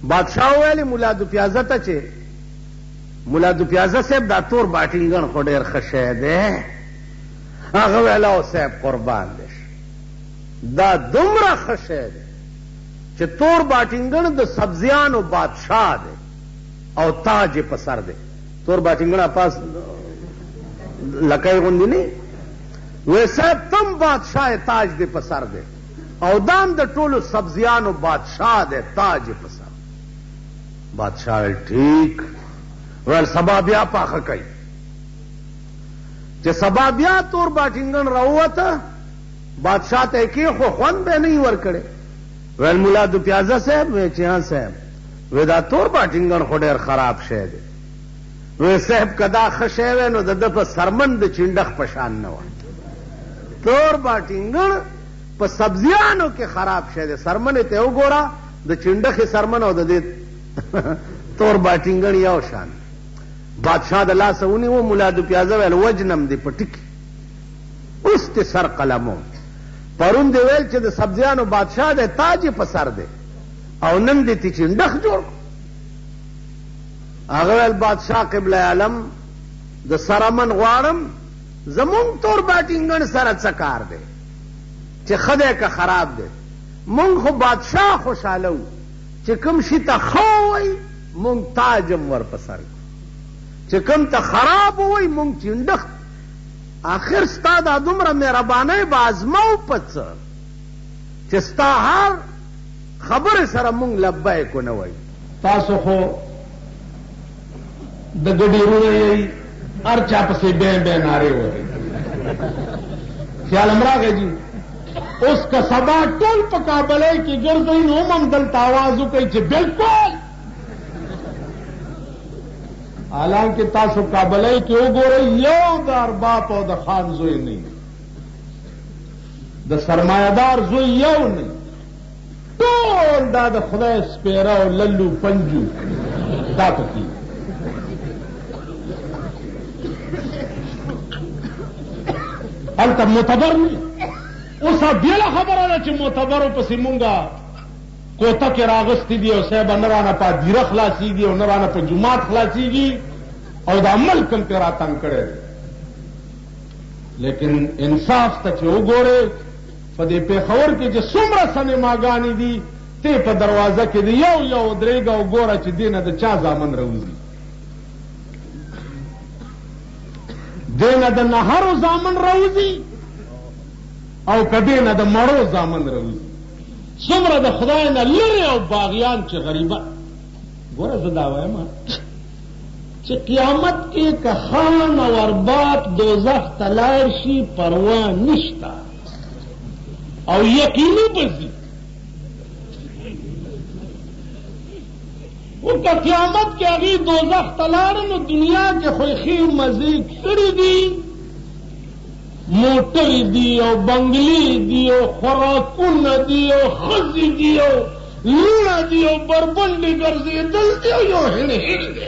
بادشاه ویلې ملا دو پیازه ته چې ملا دو پیازه صاحب دا تور باټینګن خو ډېر ښه شی دی. هغه ویل او صاحب قربان دی، دا دومره ښه شی دی چې تور باټینګن د سبزیانو بادشاه دی او تاج په سر دی. تور باټینګن پاس لکۍ غوندې نه وی صاحب تم بادشاه تاج دی په سر دی او دام د ټولو سبزیانو بادشاه دی تاج په سر. بادشاه ویل ٹھیک، ویل سبا بیا پاخه کوي. چې سبا بیا تور باټینګن راووته بادشاه ته کې خو خوند به نه ورکړي. ویل ملا دو پیازه صاحب وی چې ها صاحب وی دا تور باټینګن خو ډېر خراب شی دی. وی صاحب کدا ښه شی وی نو د ده په سرمن د چنډخ په شان نه وه. تور باټینګن په سبزیانو کې خراب شی دی، سرمنې ته وګوره د چنډخې سرمن او د دې تور باټینګن یو شان. بادشاه د لاسه ونیو، ملا دو پیازه ویل وجنم دی په ټکي اوس دې سر قلمو. پرون دې ویل چې د سبزیانو بادشاه دی تاج په سر دی او نن دې تی چنډخ جوړ. هغه ویل بادشاه قبله عالم د سرمن غواړم، زمونږ تور باټینګن سره څه کار دی چې ښه دی که خراب دی؟ مونږ خو بادشاه خوشحاله وو چې کوم شي ته ښه ووایي مونږ تاج هم ور په سر کړو، چې کوم ته خراب ووایي مونږ چنډخ. آخر ستا دا دومره مهربانۍ به ازمو په څه چې ستا هر خبرې سره مونږ لبیک ونه وایي. تاسو خو د ګډېرونه یې هر چا پسې بې بې نارې وهي. خیال هم راغی جي اوس که سبا ټول په کابلۍ کې ګرځئ نو هم دلته آواز وکړئ چې بلکل. حالانکه تاسو کابلۍ کې وګورئ یو د ارباب او د خان زوی نه، د سرمایهدار زوی یو نه، ټول دا د خدای سپیره او للو پنجو دا پکې. هلته معتبر نه. اوس بېله خبره ده چې معتبرو پسې مونږه کوته کې راغستې دي او صاحب نه رانه په هدیره خلاصېږي او نه رانه په جومات خلاصېږي او دا ملک هم پرې راتنګ کړی دی. لیکن انصاف ته چې وګورې په دې پېښور کې چې څومره سینماګانې دي ته په دروازه کې دی یو یو درېږه او ګوره چې دې نه د چا زامن راوځي، دې نه د نهرو زامن راوځي او که دې نه د مړو زامن راوځي. څومره د خدای نه لرې او باغیان چې غریبان. ګوره زه دا وایم چې قیامت کې که خان او ارباب دوزخ ته لاړ شي پروا نشته او یقیني به ځي. او که قیامت کې هغې دوزخ ته لاړه نو دنیا کې خو یې ښې مزې کړي دي، موټرې دي او بنګلې دي او خوراکونه دي او ښځې دي او لوڼه دي او بربنډې ګرځېدل دي او یو هڼې هڼې دی.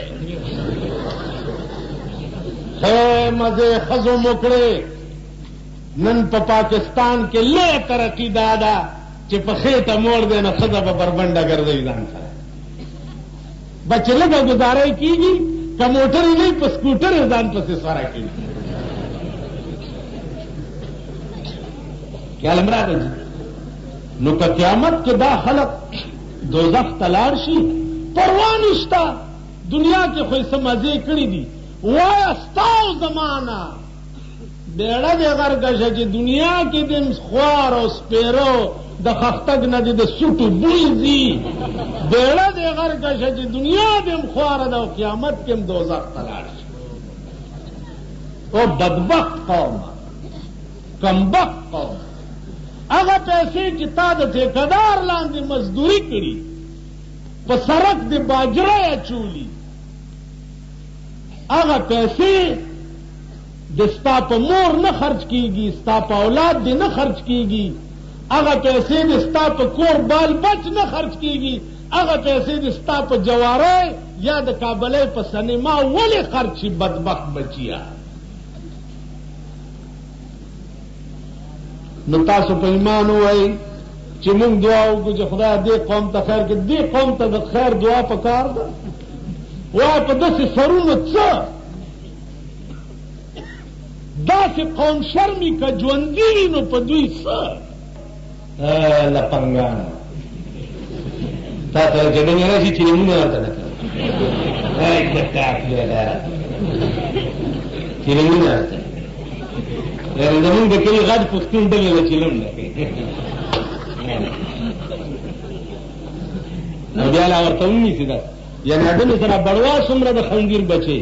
ښې مزې ښځو مو کړې. نن په پاکستان کې لویه ترقي دا ده چې په خېټه موړ دی نو ښځه به بربنډه ګرځوي ځان سره، بچې لږه ګزاره یې کېږي، که موټر یې نه په سکوټر یې ځان پسې سواره کوي. خیال هم راغی. نو که قیامت کې دا خلق دوزخ ته لاړ شي پروا نشته، دنیا کې خو یې څه مزې کړي دي. وایه ستا او زمانه بیړه دې غرګه شه چې دنیا کې دې خوار او سپېره د خښتګ نه دې د سوټو بوی ځي، بیړه دې غرګه شه چې دنیا دې هم خواره ده او قیامت کې هم دوزخ ته لاړ شي. او بدبخت قوم، کمبخت قوم، هغه پیسې چې تا د ټیکهدار لاندې مزدوري کړي په سړک دې باجره اچولي، هغه پیسې د ستا په مور نه خرچ کیږي، ستا په اولاد دې نه خرچ کیږي، هغه پیسې د ستا په کور بال بچ نه خرچ کیږي، هغه پیسې دې ستا په جوارۍ یا د کابلۍ په سینما ولې خرچي بدبخت بچیا؟ نو تاسو په ایمان ووایئ چې موږ دعا وکړو چې خدای دې قوم ته خیر کړي. دې قوم ته د خیر دعا پکار ده. وایه په داسې سرونو څه داسې قوم شرمي که ژوندي وي نو په دوی څه لپنګانو تا ته جګړې راشي چې نمونه ورته نه کړه چې نمونه ورته زمونږ د کلي غټ پښتون ډلې له چلم نه کوي نو بیا لا ورته ونیسي داسې یعنې ډلې سره بړوا څومره د خنزیر بچې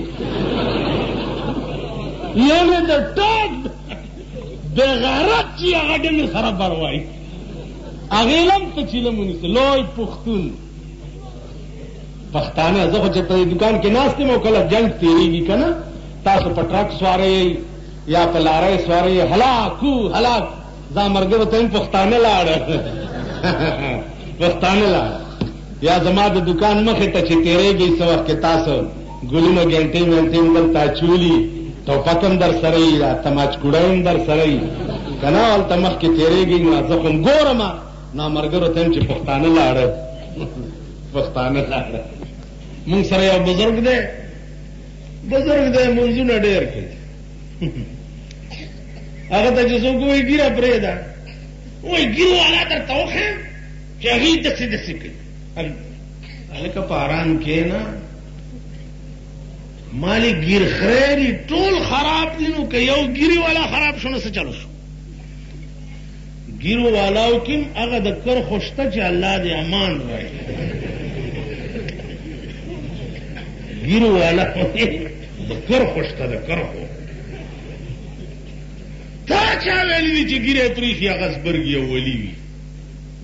یعنې د ټاک بېغیرت چې هغه ډلې سره بړوایي هغې لم په چیلم ونیسي. لوی پښتون پښتانه زه خو چې په دکان کې ناست یم او کله جنګ تېرېږي که نه تاسو په ټرک سوارئ یا په لارۍ سوارئ هلاکو هلاک دا ملګرو ته هم پښتانه لاړه پښتانه لاړه یا زما د دکان مخې ته چې تېرېږئ څه وخت کې تاسو ګلونه ګنټې وینټې هم دلته اچولي ټوپک هم در سره یي تماچکوړی هم در سره یي که نه هلته مخکې تېرېږئ نو زه خو هم ګورم نو ملګرو ته هم چې پښتانه لاړه پښتانه لاړه. مونږ سره یو بزرګ دی مونځونه ډېر کوي هغه ته چې څوک وایي ګیره پرېږده وایي ګیرو والا درته وښیم چې هغې داسې داسې کوي. هلکه په ارام کښېنه مالې ګیر خیري ټول خراب دي نو که یو ګیري والا خراب شو نو څه چلو شو؟ ګیرو والاو کې هغه د کرخو شته چې الله دې امان وایي ګیرو والا د کرخو شته د کرخو تا چا ویلي دي چې ګیره پرېښي هغه زبرګي او ولي وي؟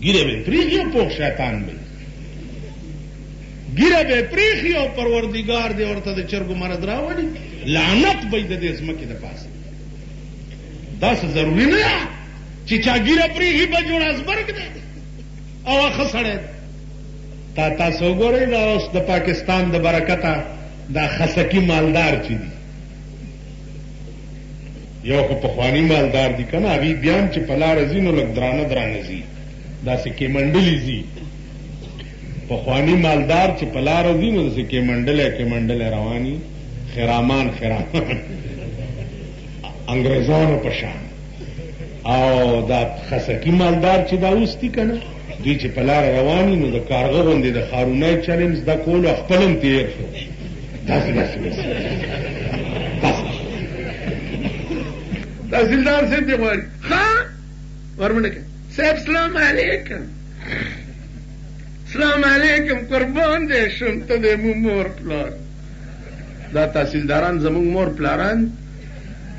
ګیره به پرېښي او پوخ شیطان به ګیره به پرېښي او پروردګار دې ورته د چرګو مرض راوړي لعنت به یې د دې ځمکې د پاسه. داسې ضروري نه ده چې چا ګیره پرېښي به جوړ ازبرګ دی او ښه سړی دی. تاسو وګورئ دا اوس د پاکستان د برکته دا خسکي مالدار چې دي یو خو پخواني مالدار دي که نه هغوی بیا هم چې په لاره ځي نو لږ درانه درانه ځي داسې کیمنډلي ځي. پخواني مالدار چې په لاره ځي نو داسې کیمنډلی رواني خرامان انګریزانو په شان. او دا خسکي مالدار چې دا اوس دي که نه دوی چې په لاره رواني نو د کارغه غوندې د خارونی چلم زده کولو خپل هم تېر شو داسې تحصیلدار صاحب دې غواړي ښه ورمنډه کوي صاحب سلام علیکم سلام علیکم قربان دې شم ته دې مو مور پلار. دا تحصیلداران زمونږ مور پلاران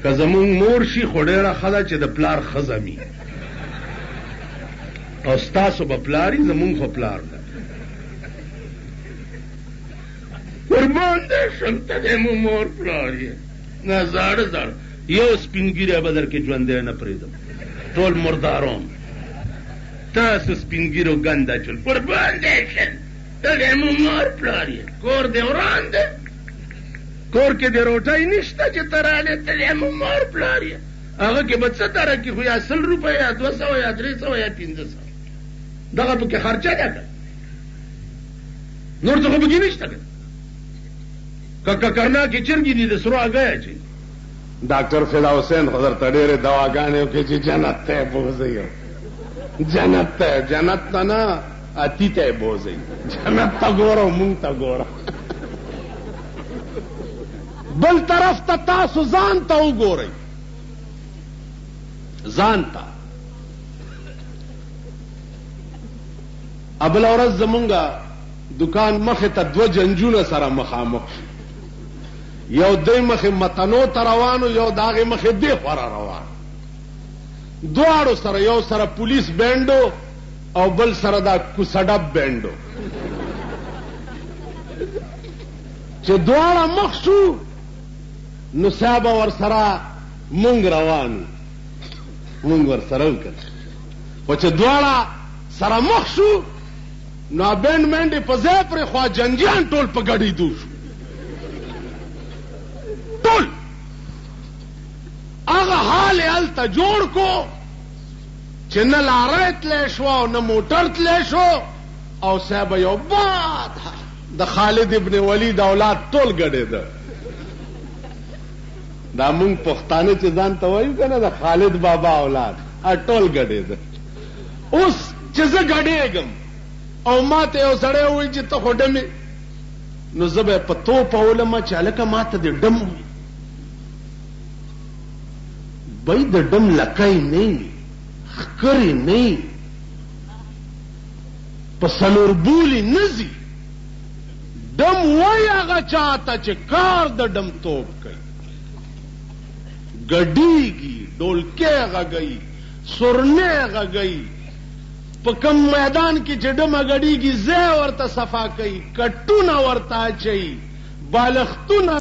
که زمونږ مور شي خو ډېره ښه ده چې د پلار ښځه وي او ستاسو به پلار وي زمونږ خو پلار ده. قربان دې شم ته دې مو مور پلار یې نه زاړه زاړه یو سپین ګیری به در کې ژوندی نه پرېږدم ټول مرداروم تاسو سپین ګیرو ګند اچول. قربان دې شم ته دې مو مور پلار یې کور دې وران دی کور کې دې روټۍ نشته چې ته رالې ته دې مو مور پلار یې هغه کې به څه ترقي خو یا 100 روپۍ یا 200 یا 300 یا 500 دغه پکې خرچه ده که نور څه خو پکې نشته که ککرنا کې چرګې دي د سرو هګۍ اچوي. ډاکټر فدا حسین خو درته ډېرې دواګانې وکړې چې جنت ته یې بوځئ جنت ته نه اتي ته یې بوځئ جنت ته ګوره او مونږ ته ګوره. بل طرف ته تاسو ځان ته وګورئ ځان ته. بله ورځ زمونږه دکان مخې ته 2 جنجونه سره مخامخ شو یو دی مخې متنو ته روانو یو د هغې مخې دې خوا روان دواړو سره یو سره پولیس بینډو او بل سره دا کوسډب بینډو چې دواړه مخ شو نو صاحبه ورسره مونږ روانو مونږ ورسره وکړه خو چې دواړه سره مخ شو نو بینډ منډې په ځای پرې خوا جنګیان ټول په ګډې دو شو ټول هغه حال یې هلته جوړ کو چې نه لاره تلی شوه او نه موټر تلی شو او صاحب یو باد د خالد ابن ولید اولاد ټول ګډېده دا مونږ پښتانه چې ځان ته وایو که نه د خالد بابا اولاد ټول ګډېده اوس چې زه ګډېږم او ما ته یو سړی ووایي چې ته خو ډمې نو زه به یې په توپ اولمه چې هلکه ما ته دې ډم وي بی د ډم لکۍ نه وي ښکرې نه وي په څلور بولي نه ځي ډم وایي هغه چاته چې کار د ډم توپ کوي ګډېږي ډولکې غږوي سورنې غږوي په کم میدان کې چې ډمه ګډېږي ځای ورته صفا کوي کټونه ورته اچوي بالښتونه